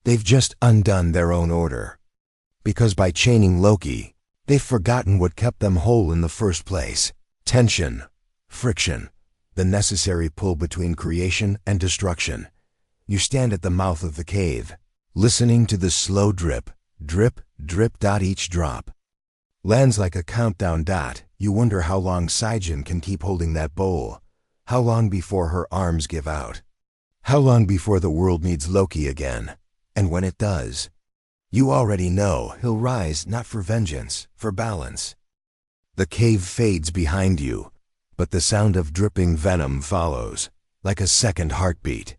they've just undone their own order. Because by chaining Loki, they've forgotten what kept them whole in the first place: tension, friction, the necessary pull between creation and destruction. You stand at the mouth of the cave, listening to the slow drip, drip, drip. Each drop lands like a countdown. You wonder how long Sijin can keep holding that bowl. How long before her arms give out? How long before the world needs Loki again? And when it does, you already know he'll rise, not for vengeance, for balance. The cave fades behind you, but the sound of dripping venom follows, like a second heartbeat.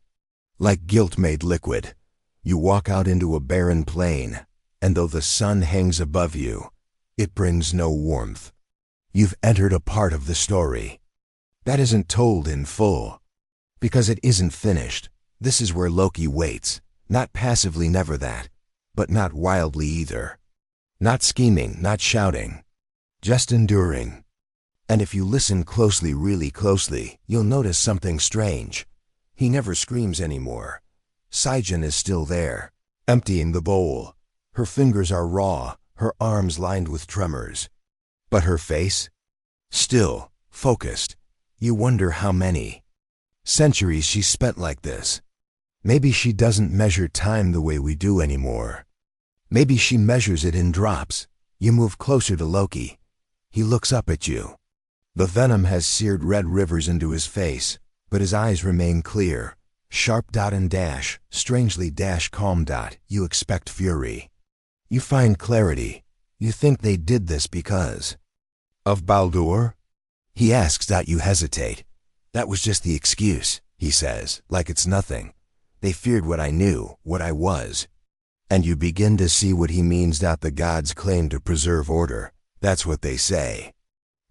Like guilt made liquid, you walk out into a barren plain, and though the sun hangs above you, it brings no warmth. You've entered a part of the story that isn't told in full, because it isn't finished. This is where Loki waits, not passively, never that, but not wildly either. Not scheming, not shouting, just enduring. And if you listen closely, really closely, you'll notice something strange. He never screams anymore. Sijin is still there, emptying the bowl. Her fingers are raw, her arms lined with tremors. But her face? Still, focused. You wonder how many centuries she spent like this. Maybe she doesn't measure time the way we do anymore. Maybe she measures it in drops. You move closer to Loki. He looks up at you. The venom has seared red rivers into his face, but his eyes remain clear, sharp. And strangely calm. You expect fury. You find clarity. You think they did this because of Baldur? He asks. You hesitate. That was just the excuse, he says, like it's nothing. They feared what I knew, what I was. And you begin to see what he means. The gods claim to preserve order. That's what they say.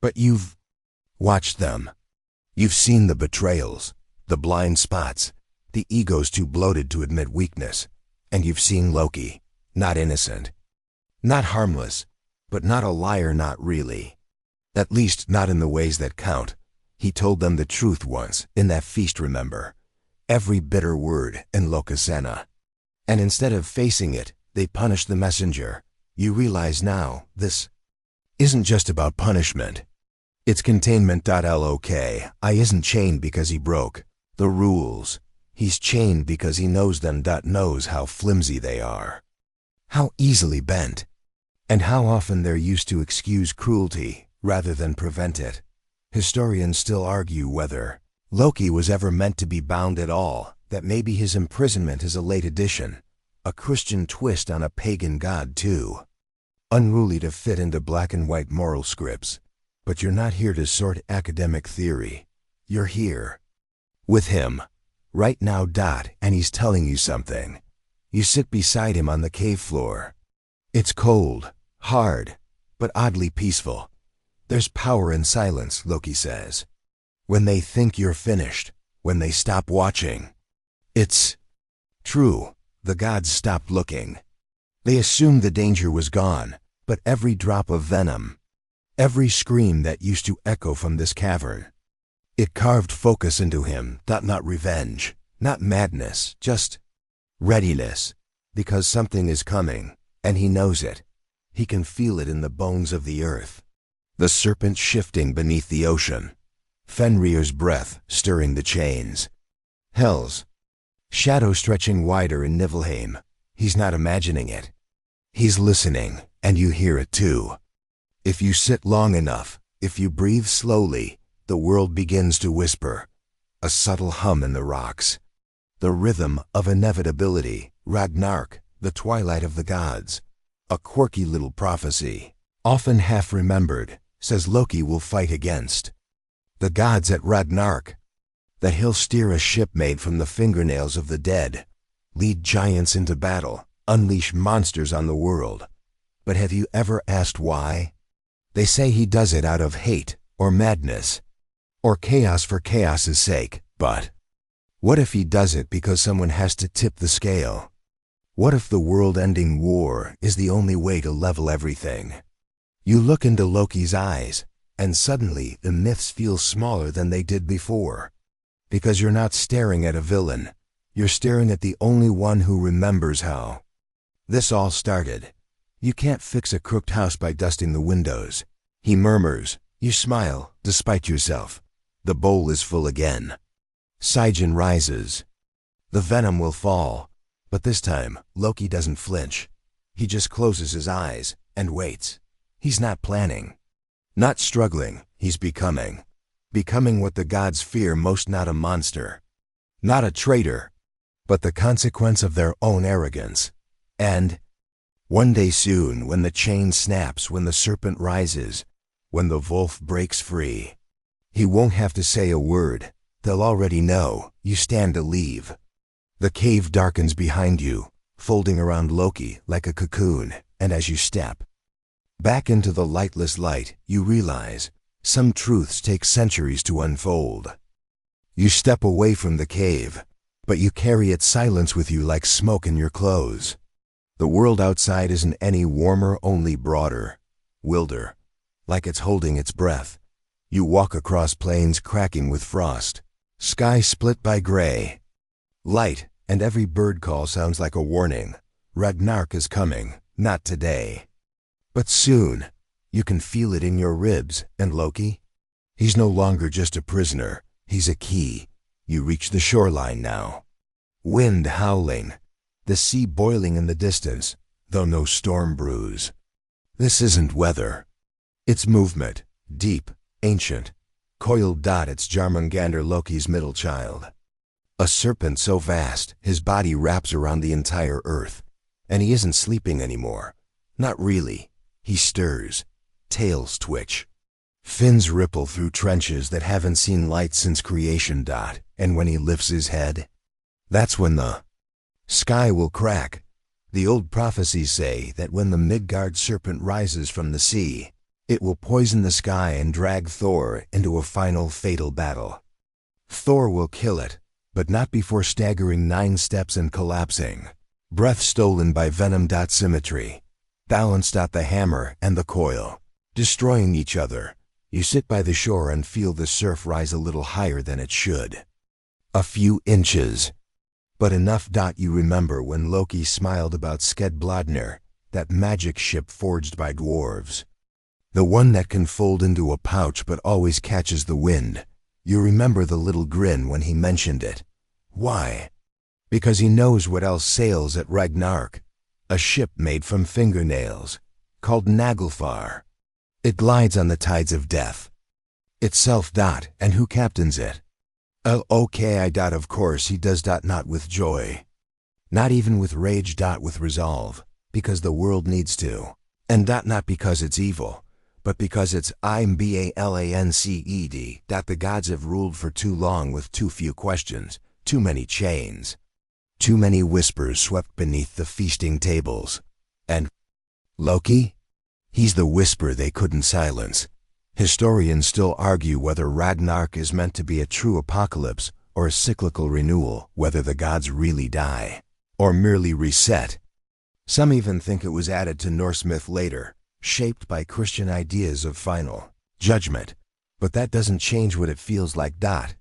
But you've watched them. You've seen the betrayals, the blind spots, the egos too bloated to admit weakness. And you've seen Loki, not innocent, not harmless, but not a liar, not really. At least not in the ways that count. He told them the truth once, in that feast, remember? Every bitter word in Lokasena. And instead of facing it, they punished the messenger. You realize now, this isn't just about punishment. It's containment. Loki isn't chained because he broke the rules. He's chained because he knows them. Knows how flimsy they are, how easily bent, and how often they're used to excuse cruelty rather than prevent it. Historians still argue whether Loki was ever meant to be bound at all, that maybe his imprisonment is a late addition, a Christian twist on a pagan god too. Unruly to fit into black and white moral scripts. But you're not here to sort academic theory. You're here with him, right now. And he's telling you something. You sit beside him on the cave floor. It's cold, hard, but oddly peaceful. There's power in silence, Loki says. When they think you're finished, when they stop watching. It's true, the gods stopped looking. They assumed the danger was gone, but every drop of venom, every scream that used to echo from this cavern, it carved focus into him. Not revenge, not madness, just readiness. Because something is coming, and he knows it. He can feel it in the bones of the earth. The serpent shifting beneath the ocean. Fenrir's breath stirring the chains. Hell's shadow stretching wider in Niflheim. He's not imagining it. He's listening, and you hear it too. If you sit long enough, if you breathe slowly, the world begins to whisper. A subtle hum in the rocks. The rhythm of inevitability, Ragnarok, the twilight of the gods. A quirky little prophecy, often half remembered, says Loki will fight against the gods at Ragnarok, that he'll steer a ship made from the fingernails of the dead, lead giants into battle, unleash monsters on the world. But have you ever asked why? They say he does it out of hate, or madness, or chaos for chaos's sake, but what if he does it because someone has to tip the scale? What if the world-ending war is the only way to level everything? You look into Loki's eyes, and suddenly the myths feel smaller than they did before. Because you're not staring at a villain, you're staring at the only one who remembers how this all started. You can't fix a crooked house by dusting the windows. He murmurs. You smile, despite yourself. The bowl is full again. Seijen rises. The venom will fall. But this time, Loki doesn't flinch. He just closes his eyes and waits. He's not planning. Not struggling, he's becoming. Becoming what the gods fear most, not a monster. Not a traitor. But the consequence of their own arrogance. And one day soon, when the chain snaps, when the serpent rises, when the wolf breaks free, he won't have to say a word. They'll already know. You stand to leave. The cave darkens behind you, folding around Loki like a cocoon, and as you step back into the lightless light, you realize some truths take centuries to unfold. You step away from the cave, but you carry its silence with you like smoke in your clothes. The world outside isn't any warmer, only broader, wilder, like it's holding its breath. You walk across plains cracking with frost, sky split by gray light, and every bird call sounds like a warning. Ragnarok is coming, not today, but soon. You can feel it in your ribs, and Loki? He's no longer just a prisoner, he's a key. You reach the shoreline now. Wind howling, the sea boiling in the distance, though no storm brews. This isn't weather. It's movement, deep, ancient, coiled. It's Jormungandr, Loki's middle child. A serpent so vast, his body wraps around the entire earth. And he isn't sleeping anymore. Not really. He stirs. Tails twitch. Fins ripple through trenches that haven't seen light since creation. And when he lifts his head, that's when the sky will crack. The old prophecies say that when the Midgard serpent rises from the sea, it will poison the sky and drag Thor into a final fatal battle. Thor will kill it, but not before staggering 9 steps and collapsing. Breath stolen by venom. Symmetry. Balance. The hammer and the coil, destroying each other. You sit by the shore and feel the surf rise a little higher than it should. A few inches, but enough. You remember when Loki smiled about Skedbladnir, that magic ship forged by dwarves. The one that can fold into a pouch but always catches the wind. You remember the little grin when he mentioned it. Why? Because he knows what else sails at Ragnarok. A ship made from fingernails, called Naglfar. It glides on the tides of death. Itself. And who captains it? Okay. Of course he does. Not with joy. Not even with rage. With resolve. Because the world needs to. And not because it's evil, but because it's balanced. The gods have ruled for too long with too few questions, too many chains. Too many whispers swept beneath the feasting tables. And Loki? He's the whisper they couldn't silence. Historians still argue whether Ragnarok is meant to be a true apocalypse or a cyclical renewal, whether the gods really die or merely reset. Some even think it was added to Norse myth later, shaped by Christian ideas of final judgment. But that doesn't change what it feels like.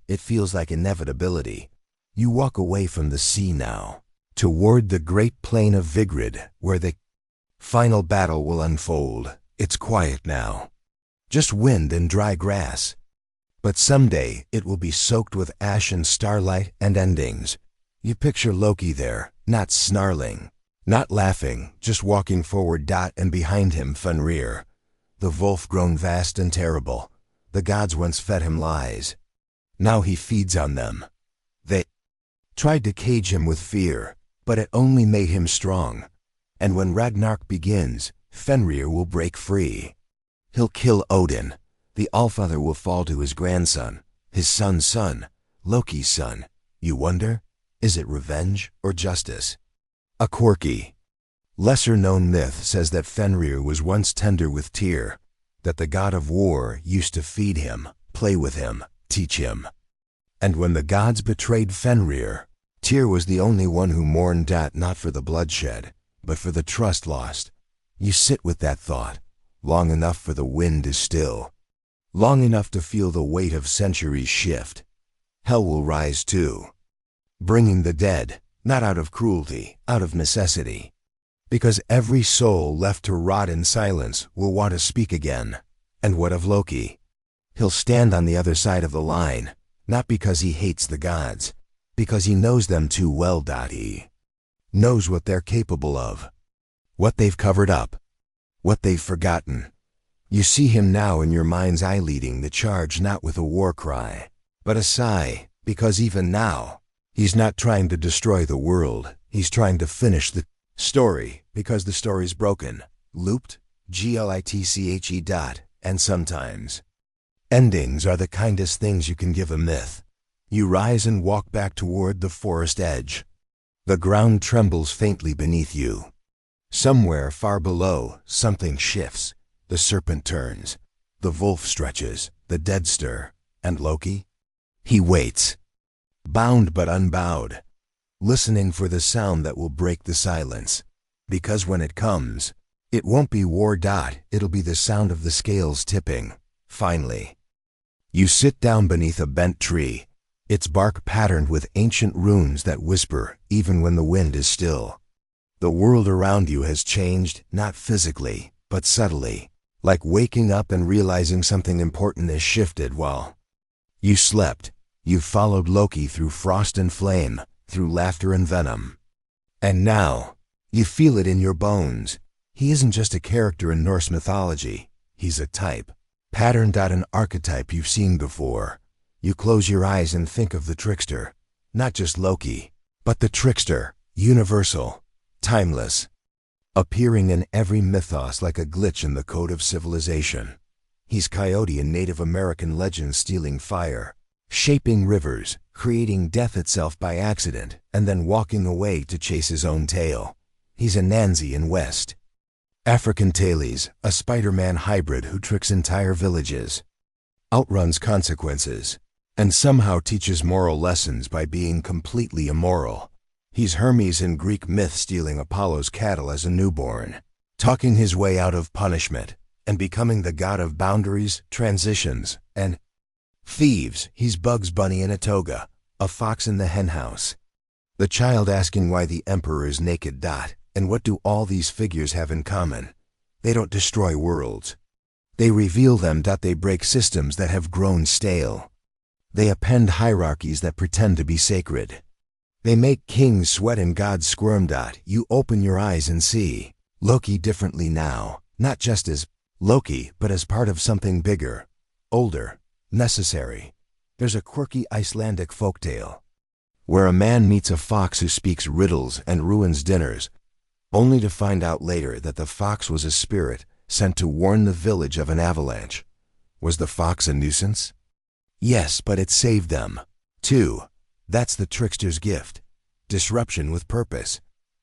It feels like inevitability. You walk away from the sea now, toward the great plain of Vigrid, where the final battle will unfold. It's quiet now, just wind and dry grass. But someday it will be soaked with ash and starlight and endings. You picture Loki there, not snarling, not laughing, just walking forward. And behind him Fenrir, the wolf grown vast and terrible. The gods once fed him lies. Now he feeds on them. They tried to cage him with fear, but it only made him strong. And when Ragnarok begins, Fenrir will break free. He'll kill Odin. The Allfather will fall to his grandson, his son's son, Loki's son. You wonder, is it revenge or justice? A quirky, lesser-known myth says that Fenrir was once tender with Tyr, that the god of war used to feed him, play with him, teach him. And when the gods betrayed Fenrir, Tyr was the only one who mourned that not for the bloodshed, but for the trust lost. You sit with that thought, long enough for the wind to still, long enough to feel the weight of centuries shift. Hell will rise too, bringing the dead, not out of cruelty, out of necessity. Because every soul left to rot in silence will want to speak again. And what of Loki? He'll stand on the other side of the line, not because he hates the gods, because he knows them too well. He knows what they're capable of, what they've covered up, what they've forgotten. You see him now in your mind's eye leading the charge, not with a war cry, but a sigh, because even now, he's not trying to destroy the world, he's trying to finish the story, because the story's broken, looped, glitche. And sometimes, endings are the kindest things you can give a myth. You rise and walk back toward the forest edge. The ground trembles faintly beneath you. Somewhere far below, something shifts. The serpent turns. The wolf stretches. The dead stir. And Loki? He waits. Bound but unbowed. Listening for the sound that will break the silence. Because when it comes, it won't be war. It'll be the sound of the scales tipping. Finally. You sit down beneath a bent tree, its bark patterned with ancient runes that whisper even when the wind is still. The world around you has changed, not physically, but subtly, like waking up and realizing something important has shifted while you slept. You followed Loki through frost and flame, through laughter and venom. And now, you feel it in your bones. He isn't just a character in Norse mythology, he's a type. Patterned out an archetype you've seen before. You close your eyes and think of the Trickster. Not just Loki, but the Trickster, universal, timeless. Appearing in every mythos like a glitch in the code of civilization. He's Coyote in Native American legends, stealing fire, shaping rivers, creating death itself by accident, and then walking away to chase his own tail. He's Anansi in West African Tales, a Spider-Man hybrid who tricks entire villages, outruns consequences, and somehow teaches moral lessons by being completely immoral. He's Hermes in Greek myth, stealing Apollo's cattle as a newborn, talking his way out of punishment, and becoming the god of boundaries, transitions, and thieves. He's Bugs Bunny in a toga, a fox in the henhouse. The child asking why the emperor is naked. And what do all these figures have in common? They don't destroy worlds. They reveal them. They break systems that have grown stale. They append hierarchies that pretend to be sacred. They make kings sweat and gods squirm. You open your eyes and see Loki differently now, not just as Loki, but as part of something bigger, older, necessary. There's a quirky Icelandic folktale where a man meets a fox who speaks riddles and ruins dinners, only to find out later that the fox was a spirit sent to warn the village of an avalanche. Was the fox a nuisance? Yes, but it saved them, too. That's the trickster's gift. Disruption with purpose,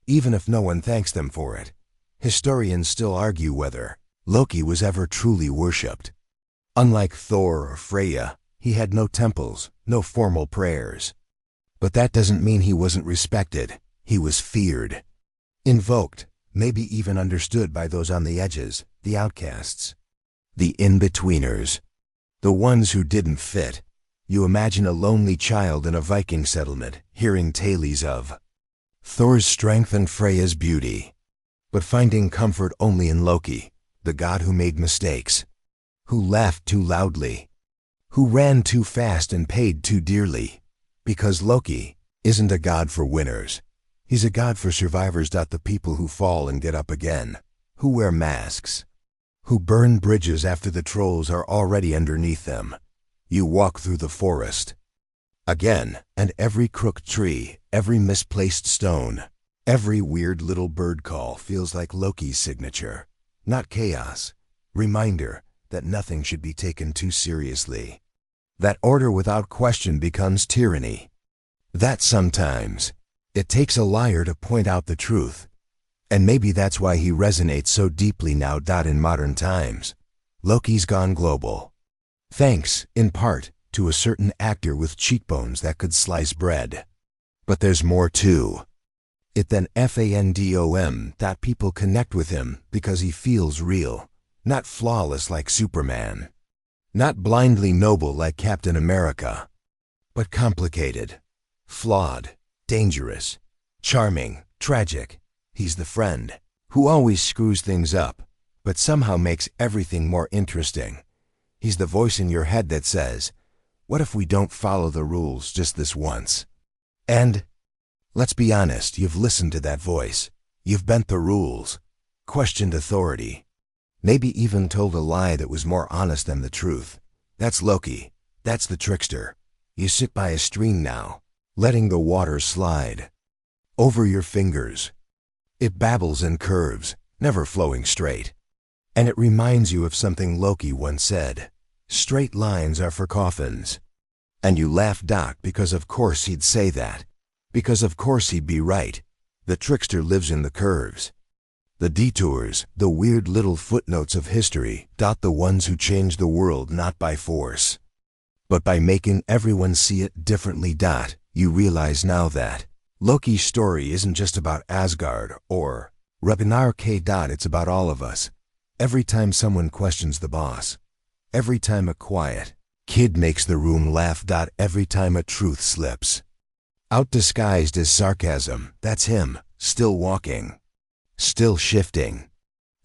even if no one thanks them for it. Historians still argue whether Loki was ever truly worshipped. Unlike Thor or Freya, he had no temples, no formal prayers. But that doesn't mean he wasn't respected. He was feared. Invoked, maybe even understood by those on the edges, the outcasts. The in-betweeners. The ones who didn't fit. You imagine a lonely child in a Viking settlement, hearing tales of Thor's strength and Freya's beauty, but finding comfort only in Loki, the god who made mistakes, who laughed too loudly, who ran too fast and paid too dearly. Because Loki isn't a god for winners. He's a god for survivors. The people who fall and get up again, who wear masks, who burn bridges after the trolls are already underneath them. You walk through the forest, Again, and every crooked tree, every misplaced stone, every weird little bird call feels like Loki's signature. Not chaos. Reminder that nothing should be taken too seriously. That order without question becomes tyranny. That sometimes it takes a liar to point out the truth. And maybe that's why he resonates so deeply now. In modern times, Loki's gone global. Thanks, in part, to a certain actor with cheekbones that could slice bread. But there's more too. It than fandom that people connect with him because he feels real, not flawless like Superman, not blindly noble like Captain America, but complicated, flawed, dangerous, charming, tragic. He's the friend who always screws things up, but somehow makes everything more interesting. He's the voice in your head that says, "What if we don't follow the rules just this once?" And let's be honest, you've listened to that voice. You've bent the rules, questioned authority, maybe even told a lie that was more honest than the truth. That's Loki. That's the trickster. You sit by a stream now, letting the water slide over your fingers. It babbles and curves, never flowing straight. And it reminds you of something Loki once said: "Straight lines are for coffins." And you laugh, because of course he'd say that. Because of course he'd be right. The trickster lives in the curves, the detours, the weird little footnotes of history. The ones who change the world not by force, but by making everyone see it differently. You realize now that Loki's story isn't just about Asgard or Ragnarok. It's about all of us. Every time someone questions the boss, every time a quiet kid makes the room laugh. Every time a truth slips out disguised as sarcasm, that's him, still walking, still shifting,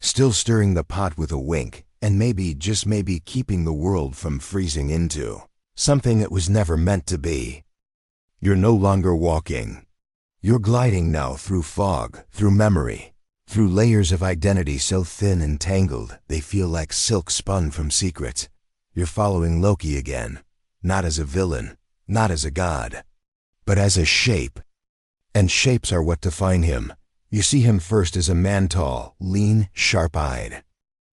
still stirring the pot with a wink, and maybe, just maybe, keeping the world from freezing into something it was never meant to be. You're no longer walking. You're gliding now through fog, through memory, through layers of identity so thin and tangled they feel like silk spun from secrets. You're following Loki again, not as a villain, not as a god, but as a shape. And shapes are what define him. You see him first as a man, tall, lean, sharp-eyed.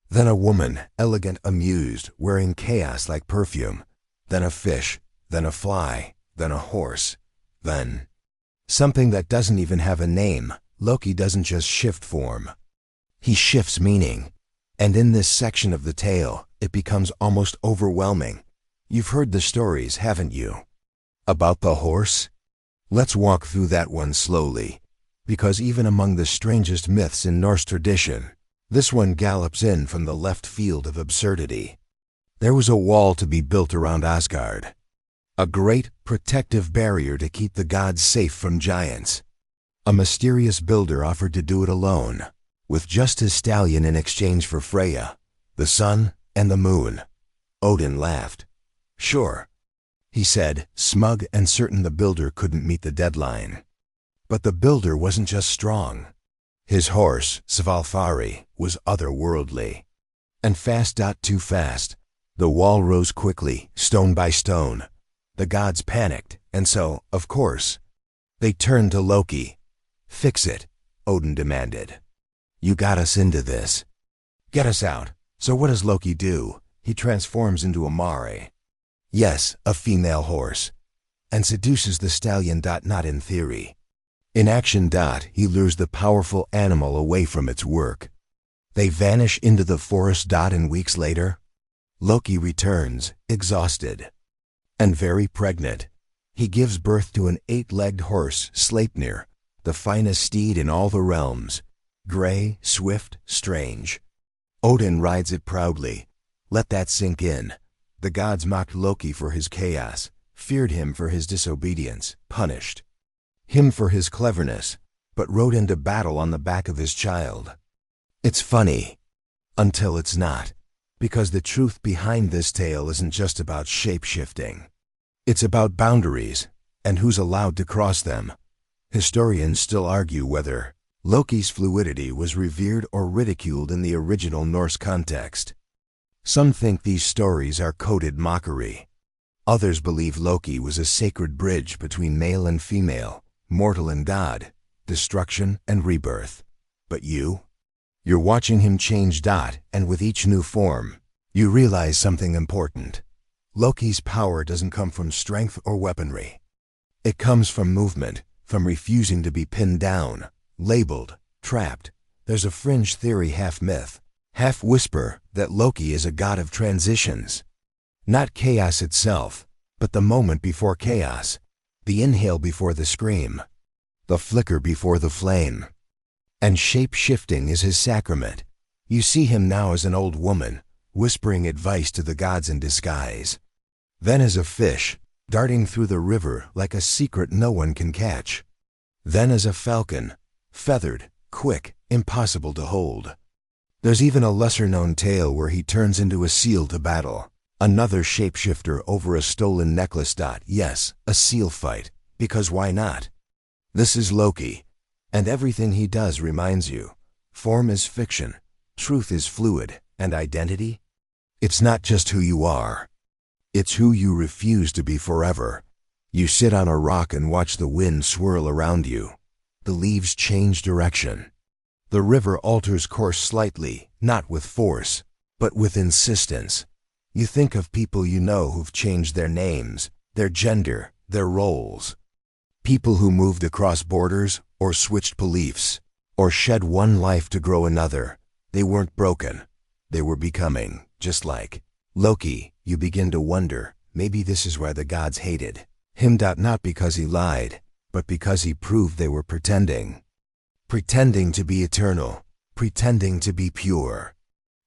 Then a woman, elegant, amused, wearing chaos like perfume. Then a fish, then a fly, then a horse, then something that doesn't even have a name. Loki doesn't just shift form. He shifts meaning. And in this section of the tale, it becomes almost overwhelming. You've heard the stories, haven't you? About the horse? Let's walk through that one slowly, because even among the strangest myths in Norse tradition, this one gallops in from the left field of absurdity. There was a wall to be built around Asgard, a great protective barrier to keep the gods safe from giants. A mysterious builder offered to do it alone, with just his stallion in exchange for Freya, the sun, and the moon. Odin laughed. Sure, he said, smug and certain the builder couldn't meet the deadline. But the builder wasn't just strong. His horse, Svalfari, was otherworldly. And fast. Too fast. The wall rose quickly, stone by stone. The gods panicked, and so, of course, they turned to Loki. "Fix it," Odin demanded. "You got us into this. Get us out." So what does Loki do? He transforms into a mare. Yes, a female horse. And seduces the stallion. Not in theory. In action. He lures the powerful animal away from its work. They vanish into the forest. And weeks later, Loki returns, exhausted and very pregnant. He gives birth to an 8-legged horse, Sleipnir, the finest steed in all the realms. Gray, swift, strange. Odin rides it proudly. Let that sink in. The gods mocked Loki for his chaos, feared him for his disobedience, punished him for his cleverness, but rode into battle on the back of his child. It's funny, until it's not. Because the truth behind this tale isn't just about shape-shifting. It's about boundaries, and who's allowed to cross them. Historians still argue whether Loki's fluidity was revered or ridiculed in the original Norse context. Some think these stories are coded mockery. Others believe Loki was a sacred bridge between male and female, mortal and god, destruction and rebirth. But you're watching him change. And with each new form, you realize something important. Loki's power doesn't come from strength or weaponry. It comes from movement, from refusing to be pinned down, labeled, trapped. There's a fringe theory, half myth, half whisper, that Loki is a god of transitions. Not chaos itself, but the moment before chaos, the inhale before the scream, the flicker before the flame. And shape-shifting is his sacrament. You see him now as an old woman, whispering advice to the gods in disguise. Then as a fish, darting through the river like a secret no one can catch. Then as a falcon, feathered, quick, impossible to hold. There's even a lesser-known tale where he turns into a seal to battle. Another shapeshifter over a stolen necklace. Yes, a seal fight, because why not? This is Loki, and everything he does reminds you. Form is fiction, truth is fluid, and identity? It's not just who you are. It's who you refuse to be forever. You sit on a rock and watch the wind swirl around you. The leaves change direction. The river alters course slightly, not with force, but with insistence. You think of people you know who've changed their names, their gender, their roles. People who moved across borders, or switched beliefs, or shed one life to grow another. They weren't broken. They were becoming, just like Loki. You begin to wonder, maybe this is why the gods hated him. Not because he lied, but because he proved they were pretending. Pretending to be eternal, pretending to be pure,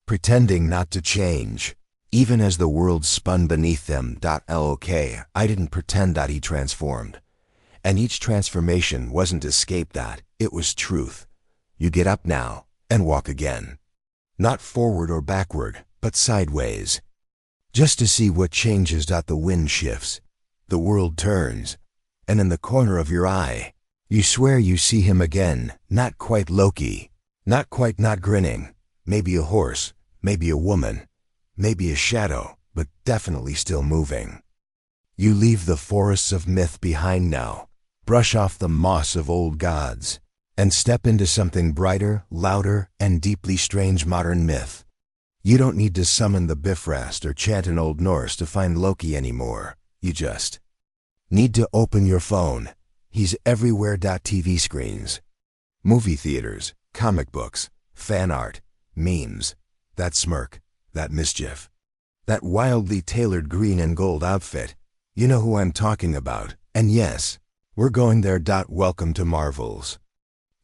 pretending not to change. Even as the world spun beneath them. Look, I didn't pretend that he transformed. And each transformation wasn't escape. It was truth. You get up now and walk again. Not forward or backward, but sideways. Just to see what changes. The wind shifts. The world turns. And in the corner of your eye, you swear you see him again. Not quite Loki. Not quite, not grinning. Maybe a horse, maybe a woman. Maybe a shadow, but definitely still moving. You leave the forests of myth behind now, brush off the moss of old gods, and step into something brighter, louder, and deeply strange modern myth. You don't need to summon the Bifrost or chant an Old Norse to find Loki anymore. You just need to open your phone. He's everywhere. TV screens, movie theaters, comic books, fan art, memes, that smirk. That mischief. That wildly tailored green and gold outfit. You know who I'm talking about. And yes, we're going there. Welcome to Marvel's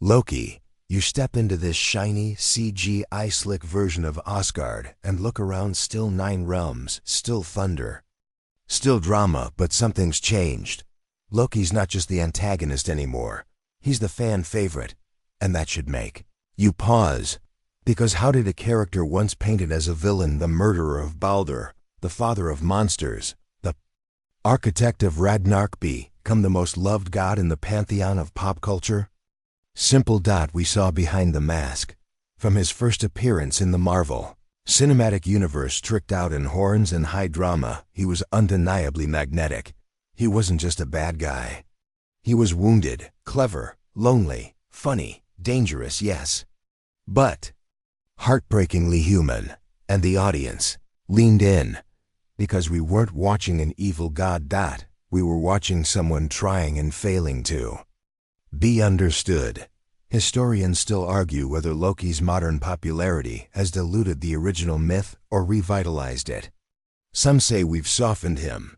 Loki. You step into this shiny, CGI slick version of Asgard and look around. Still 9 realms, still thunder, still drama, but something's changed. Loki's not just the antagonist anymore. He's the fan favorite. And that should make you pause. Because how did a character once painted as a villain, the murderer of Baldur, the father of monsters, the architect of Ragnarok, become the most loved god in the pantheon of pop culture? Simple. We saw behind the mask. From his first appearance in the Marvel Cinematic Universe, tricked out in horns and high drama, he was undeniably magnetic. He wasn't just a bad guy. He was wounded, clever, lonely, funny, dangerous, yes. But heartbreakingly human, and the audience leaned in, because we weren't watching an evil god. We were watching someone trying and failing to be understood. Historians still argue whether Loki's modern popularity has diluted the original myth or revitalized it. Some say we've softened him.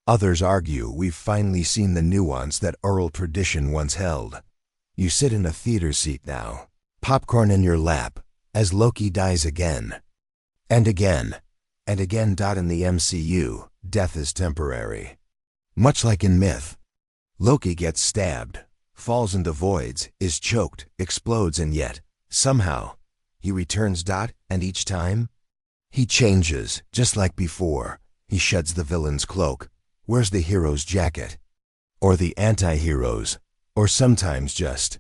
Others argue we've finally seen the nuance that oral tradition once held. You sit in a theater seat now, popcorn in your lap, as Loki dies again. And again. And again. In the MCU, death is temporary. Much like in myth. Loki gets stabbed, falls into voids, is choked, explodes, and yet, somehow, he returns. And each time, he changes, just like before. He sheds the villain's cloak, wears the hero's jacket. Or the anti-heroes, or sometimes just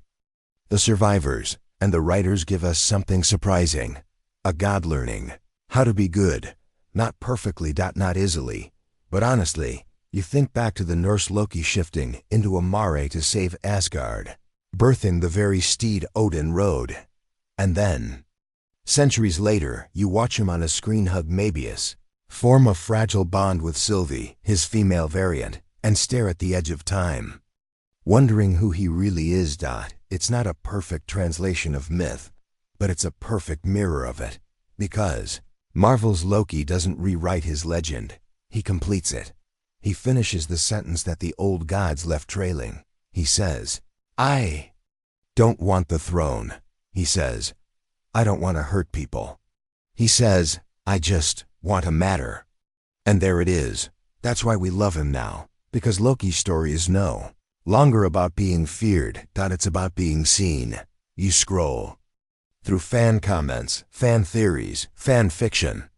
the survivors. And the writers give us something surprising. A god learning how to be good. Not perfectly. Not easily. But honestly, you think back to the Norse Loki shifting into a mare to save Asgard, birthing the very steed Odin rode. And then, centuries later, you watch him on a screen hug Möbius, form a fragile bond with Sylvie, his female variant, and stare at the edge of time, wondering who he really is. It's not a perfect translation of myth, but it's a perfect mirror of it, because Marvel's Loki doesn't rewrite his legend, he completes it. He finishes the sentence that the old gods left trailing. He says, I don't want the throne. He says, I don't want to hurt people. He says, I just want to matter. And there it is. That's why we love him now, because Loki's story is no longer about being feared, it's about being seen. You scroll through fan comments, fan theories, fan fiction.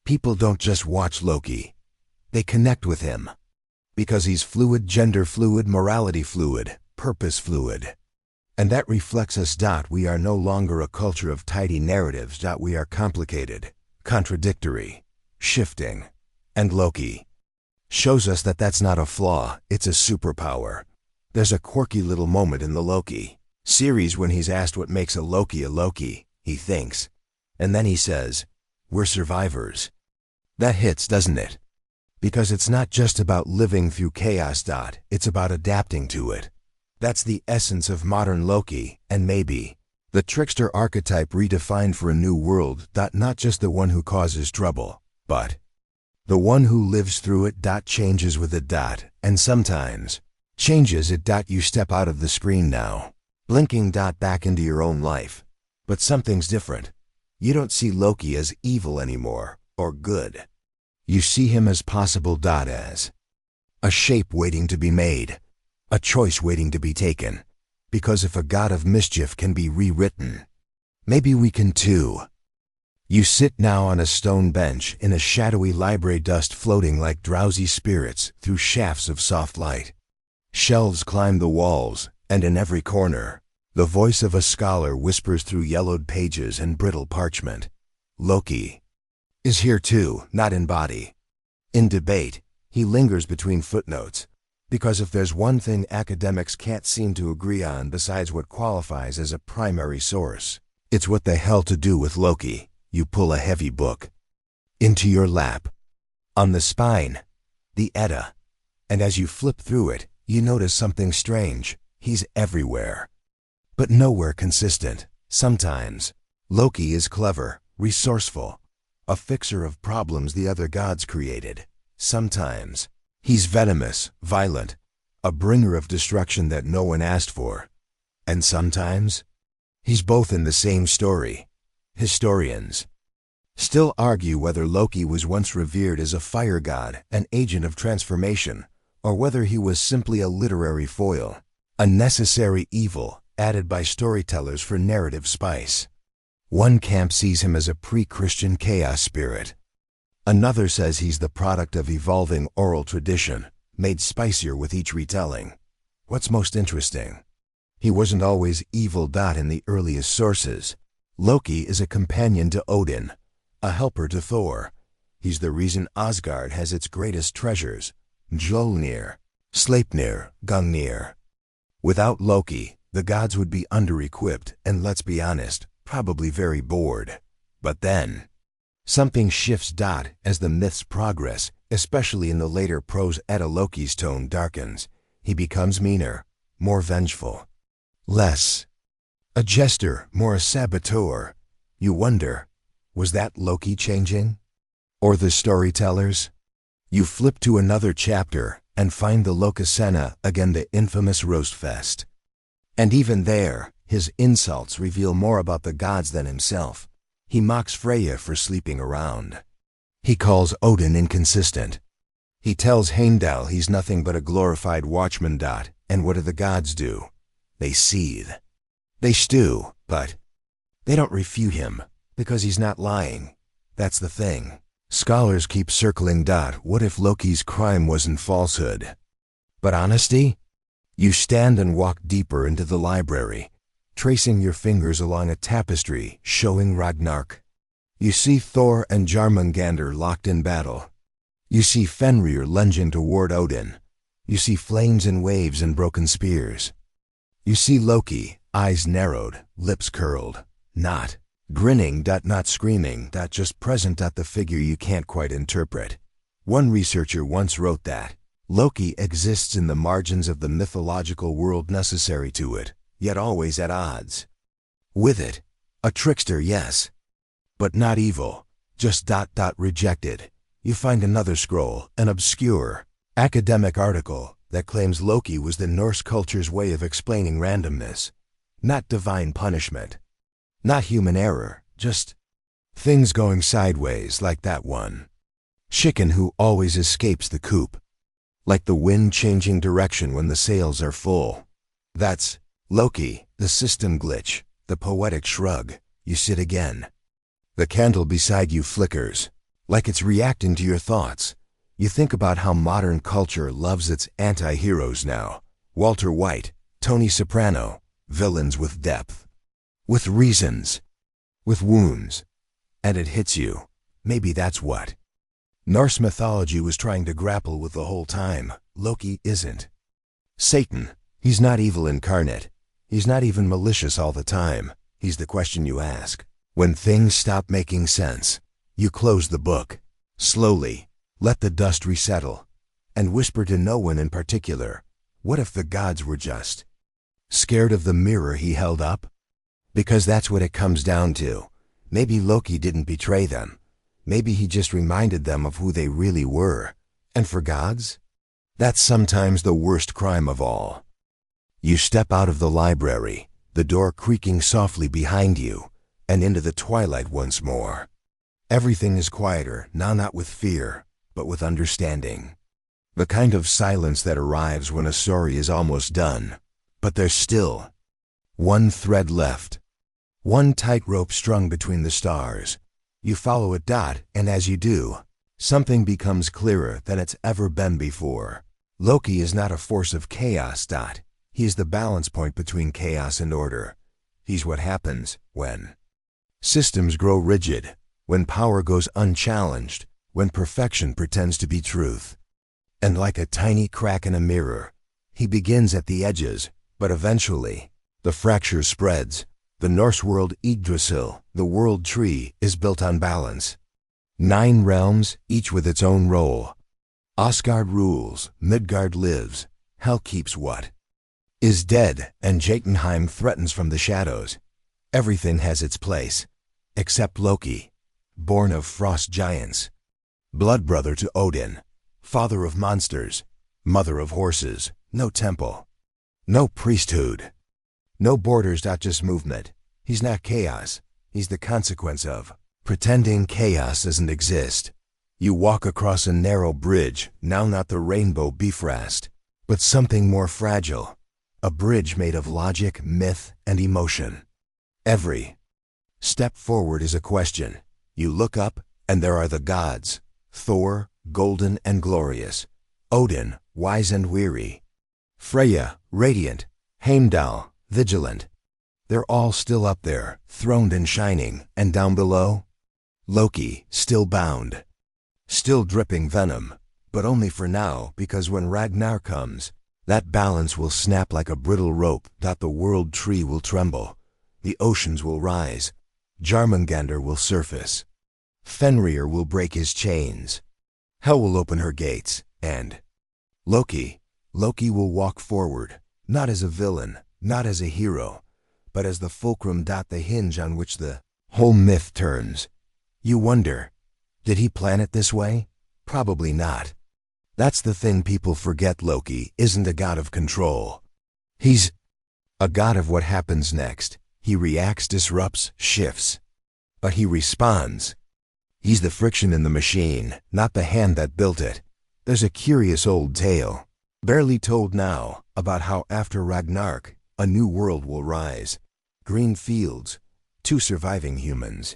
People don't just watch Loki. They connect with him. Because he's fluid, gender fluid, morality fluid, purpose fluid. And that reflects us. We are no longer a culture of tidy narratives. We are complicated, contradictory, shifting. And Loki shows us that that's not a flaw, it's a superpower. There's a quirky little moment in the Loki series when he's asked what makes a Loki, he thinks. And then he says, we're survivors. That hits, doesn't it? Because it's not just about living through chaos. It's about adapting to it. That's the essence of modern Loki, and maybe the trickster archetype redefined for a new world. Not just the one who causes trouble, but the one who lives through it. Changes with it. And sometimes changes it. You step out of the screen now, blinking. Back into your own life. But something's different. You don't see Loki as evil anymore, or good. You see him as possible. As a shape waiting to be made, a choice waiting to be taken. Because if a god of mischief can be rewritten, maybe we can too. You sit now on a stone bench in a shadowy library, dust floating like drowsy spirits through shafts of soft light. Shelves climb the walls, and in every corner, the voice of a scholar whispers through yellowed pages and brittle parchment. Loki is here too, not in body. In debate, he lingers between footnotes, because if there's one thing academics can't seem to agree on besides what qualifies as a primary source, it's what the hell to do with Loki. You pull a heavy book into your lap. On the spine, the Edda. And as you flip through it, you notice something strange. He's everywhere, but nowhere consistent. Sometimes, Loki is clever, resourceful, a fixer of problems the other gods created. Sometimes, he's venomous, violent, a bringer of destruction that no one asked for. And sometimes, he's both in the same story. Historians still argue whether Loki was once revered as a fire god, an agent of transformation, or whether he was simply a literary foil, a necessary evil added by storytellers for narrative spice. One camp sees him as a pre-Christian chaos spirit. Another says he's the product of evolving oral tradition, made spicier with each retelling. What's most interesting? He wasn't always evil. In the earliest sources, Loki is a companion to Odin, a helper to Thor. He's the reason Asgard has its greatest treasures, Mjolnir, Sleipnir, Gungnir. Without Loki, the gods would be under-equipped and, let's be honest, probably very bored. But then, something shifts. As the myths progress, especially in the later prose Edda, Loki's tone darkens. He becomes meaner, more vengeful, less a jester, more a saboteur. You wonder, was that Loki changing? Or the storytellers? You flip to another chapter and find the Lokasena again, the infamous roast fest. And even there, his insults reveal more about the gods than himself. He mocks Freya for sleeping around. He calls Odin inconsistent. He tells Heimdall he's nothing but a glorified watchman. And what do the gods do? They seethe. They stew, but they don't refute him, because he's not lying. That's the thing. Scholars keep circling. What if Loki's crime wasn't falsehood, but honesty? You stand and walk deeper into the library, tracing your fingers along a tapestry showing Ragnarok. You see Thor and Jormungandr locked in battle. You see Fenrir lunging toward Odin. You see flames and waves and broken spears. You see Loki, eyes narrowed, lips curled, not grinning, not screaming, just present, the figure you can't quite interpret. One researcher once wrote that Loki exists in the margins of the mythological world necessary to it, yet always at odds with it. A trickster, yes, but not evil, just rejected. You find another scroll, an obscure academic article that claims Loki was the Norse culture's way of explaining randomness, not divine punishment, not human error, just things going sideways, like that one chicken who always escapes the coop, like the wind changing direction when the sails are full. That's Loki, the system glitch, the poetic shrug. You sit again. The candle beside you flickers, like it's reacting to your thoughts. You think about how modern culture loves its anti-heroes now. Walter White, Tony Soprano, villains with depth, with reasons, with wounds. And it hits you. Maybe that's what Norse mythology was trying to grapple with the whole time. Loki isn't Satan. He's not evil incarnate. He's not even malicious all the time. He's the question you ask when things stop making sense. You close the book, slowly, let the dust resettle, and whisper to no one in particular, what if the gods were just scared of the mirror he held up? Because that's what it comes down to. Maybe Loki didn't betray them. Maybe he just reminded them of who they really were. And for gods, that's sometimes the worst crime of all. You step out of the library, the door creaking softly behind you, and into the twilight once more. Everything is quieter, now not with fear, but with understanding. The kind of silence that arrives when a story is almost done, but there's still one thread left, one tightrope strung between the stars. You follow it, and as you do, something becomes clearer than it's ever been before. Loki is not a force of chaos, He is the balance point between chaos and order. He's what happens when systems grow rigid, when power goes unchallenged, when perfection pretends to be truth. And like a tiny crack in a mirror, he begins at the edges, but eventually, the fracture spreads. The Norse world Yggdrasil, the world tree, is built on balance. 9 realms, each with its own role. Asgard rules, Midgard lives, Hel keeps what is dead, and Jotunheim threatens from the shadows. Everything has its place, except Loki, born of frost giants, blood brother to Odin, father of monsters, mother of horses. No temple, no priesthood, no borders, just movement. He's not chaos. He's the consequence of pretending chaos doesn't exist. You walk across a narrow bridge, now not the rainbow Bifrost, but something more fragile. A bridge made of logic, myth, and emotion. Every step forward is a question. You look up, and there are the gods. Thor, golden and glorious. Odin, wise and weary. Freya, radiant. Heimdall, vigilant. They're all still up there, throned and shining, and down below, Loki, still bound, still dripping venom, but only for now, because when Ragnar comes, that balance will snap like a brittle rope. The world tree will tremble, the oceans will rise, Jarmungandr will surface, Fenrir will break his chains, Hel will open her gates, and Loki will walk forward, not as a villain, not as a hero, but as the fulcrum, the hinge on which the whole myth turns. You wonder, did he plan it this way? Probably not. That's the thing people forget. Loki isn't a god of control. He's a god of what happens next. He reacts, disrupts, shifts. But he responds. He's the friction in the machine, not the hand that built it. There's a curious old tale, barely told now, about how after Ragnarok, a new world will rise. Green fields, 2 surviving humans,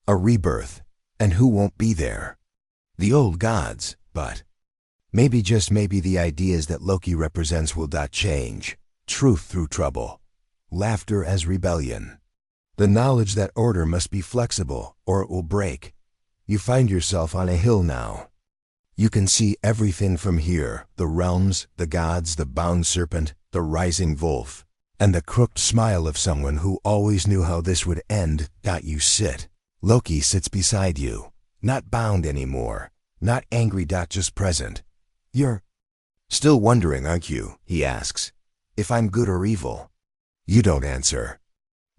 a rebirth, and who won't be there? The old gods, but maybe, just maybe, the ideas that Loki represents will change. Truth through trouble, laughter as rebellion, the knowledge that order must be flexible or it will break. You find yourself on a hill now, You can see everything from here, the realms, the gods, the bound serpent, the rising wolf, and the crooked smile of someone who always knew how this would end. You sit. Loki sits beside you, not bound anymore, not angry. Just present. You're still wondering, aren't you? He asks. If I'm good or evil? You don't answer.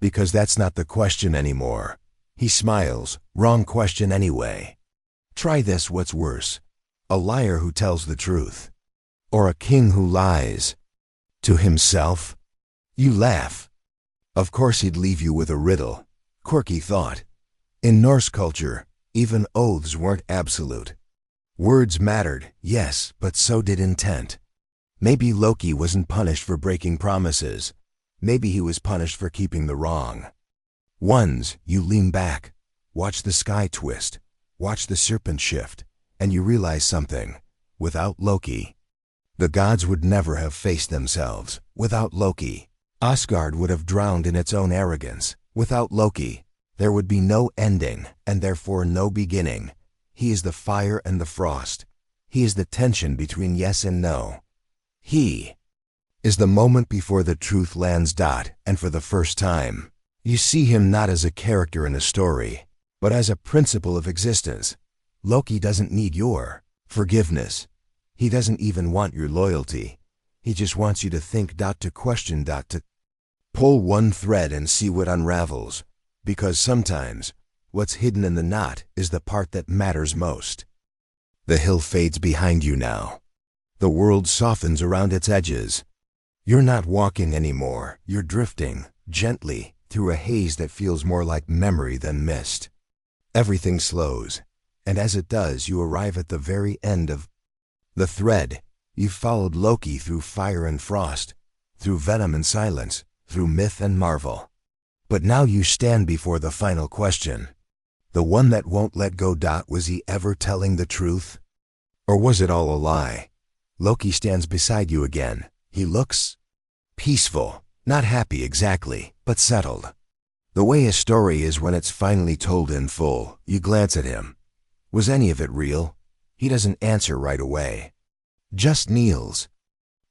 Because that's not the question anymore. He smiles. Wrong question anyway. Try this. What's worse? A liar who tells the truth, or a king who lies to himself? You laugh. Of course he'd leave you with a riddle. Quirky thought. In Norse culture, even oaths weren't absolute. Words mattered, yes, but so did intent. Maybe Loki wasn't punished for breaking promises. Maybe he was punished for keeping the wrong ones. You lean back, watch the sky twist, watch the serpent shift, and you realize something. Without Loki, the gods would never have faced themselves. Without Loki, Asgard would have drowned in its own arrogance. Without Loki, there would be no ending, and therefore no beginning. He is the fire and the frost. He is the tension between yes and no. He is the moment before the truth lands. And for the first time, you see him not as a character in a story, but as a principle of existence. Loki doesn't need your forgiveness. He doesn't even want your loyalty. He just wants you to think. To question. To pull one thread and see what unravels. Because sometimes, what's hidden in the knot is the part that matters most. The hill fades behind you now. The world softens around its edges. You're not walking anymore. You're drifting, gently, through a haze that feels more like memory than mist. Everything slows, and as it does, you arrive at the very end of the thread. You've followed Loki through fire and frost, through venom and silence, through myth and marvel. But now you stand before the final question. The one that won't let go. Was he ever telling the truth? Or was it all a lie? Loki stands beside you again. He looks peaceful, not happy exactly, but settled. The way a story is when it's finally told in full. You glance at him. Was any of it real? He doesn't answer right away. Just kneels,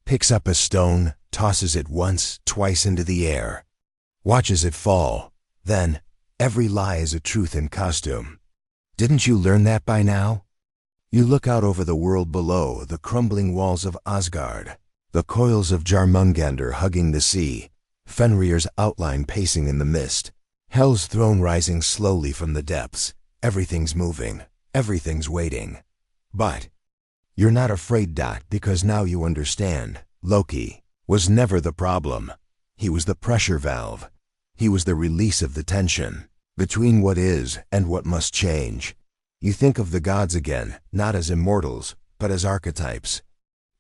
picks up a stone, tosses it once, twice into the air, watches it fall. Then, every lie is a truth in costume. Didn't you learn that by now? You look out over the world below, the crumbling walls of Asgard, the coils of Jormungandr hugging the sea, Fenrir's outline pacing in the mist, Hel's throne rising slowly from the depths. Everything's moving, everything's waiting. But you're not afraid. Because now you understand. Loki was never the problem. He was the pressure valve. He was the release of the tension between what is and what must change. You think of the gods again, not as immortals, but as archetypes,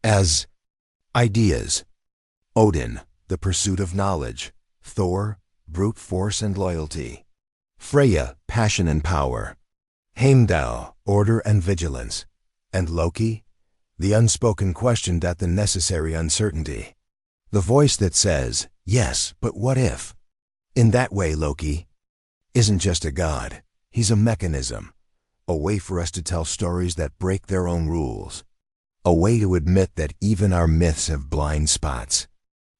as ideas. Odin, the pursuit of knowledge. Thor, brute force and loyalty. Freya, passion and power. Heimdall, order and vigilance. And Loki, the unspoken question. The necessary uncertainty. The voice that says, yes, but what if? In that way, Loki isn't just a god. He's a mechanism. A way for us to tell stories that break their own rules. A way to admit that even our myths have blind spots.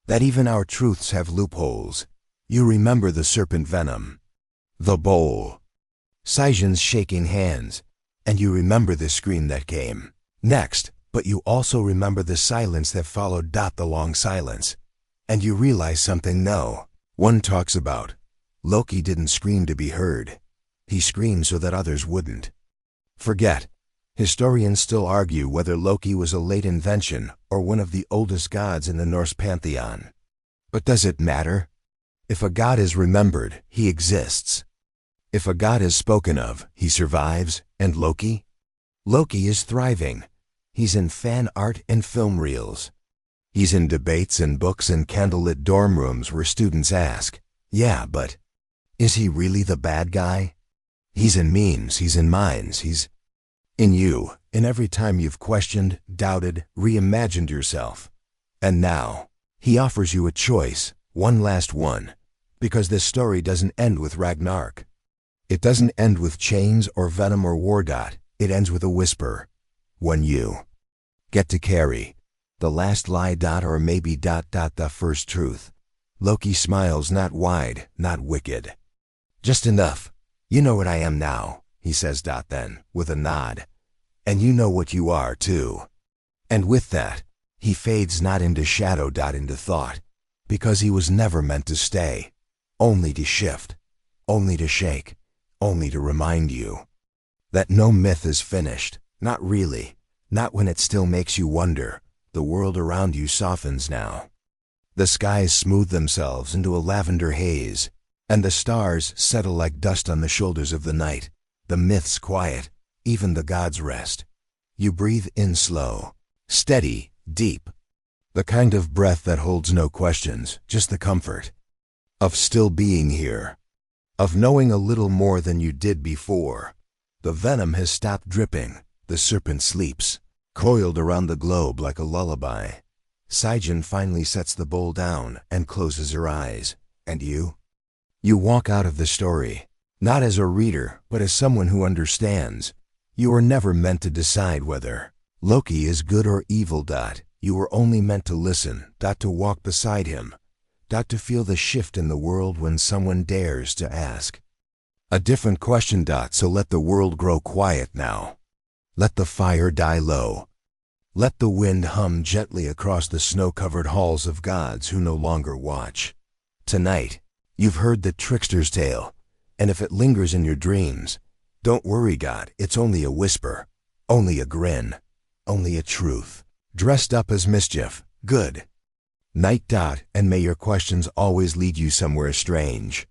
That even our truths have loopholes. You remember the serpent venom, the bowl, Saijon's shaking hands, and you remember the scream that came next, but you also remember the silence that followed. The long silence. And you realize something no one talks about. Loki didn't scream to be heard. He screamed so that others wouldn't forget. Historians still argue whether Loki was a late invention or one of the oldest gods in the Norse pantheon. But does it matter? If a god is remembered, he exists. If a god is spoken of, he survives. And Loki? Loki is thriving. He's in fan art and film reels. He's in debates and books and candlelit dorm rooms where students ask, yeah, but is he really the bad guy? He's in memes, he's in minds, he's in you, in every time you've questioned, doubted, reimagined yourself. And now, he offers you a choice, one last one, because this story doesn't end with Ragnarok. It doesn't end with chains or venom or war. It ends with a whisper. when you get to carry the last lie. Or maybe the first truth. Loki smiles, not wide, not wicked. Just enough. You know what I am now, he says. Then, with a nod. And you know what you are, too. And with that, he fades not into shadow. Into thought. Because he was never meant to stay. Only to shift. Only to shake. Only to remind you that no myth is finished. Not really. Not when it still makes you wonder. The world around you softens now. The skies smooth themselves into a lavender haze, and the stars settle like dust on the shoulders of the night. The myths quiet, even the gods rest. You breathe in slow, steady, deep. The kind of breath that holds no questions, just the comfort of still being here, of knowing a little more than you did before. The venom has stopped dripping. The serpent sleeps, coiled around the globe like a lullaby. Saijin finally sets the bowl down and closes her eyes. And you? You walk out of the story, not as a reader, but as someone who understands. You were never meant to decide whether Loki is good or evil. You were only meant to listen, to walk beside him, to feel the shift in the world when someone dares to ask a different question. So let the world grow quiet now. Let the fire die low. Let the wind hum gently across the snow-covered halls of gods who no longer watch. Tonight, you've heard the trickster's tale, and if it lingers in your dreams, don't worry, God, it's only a whisper, only a grin, only a truth, dressed up as mischief. Good night. And may your questions always lead you somewhere strange.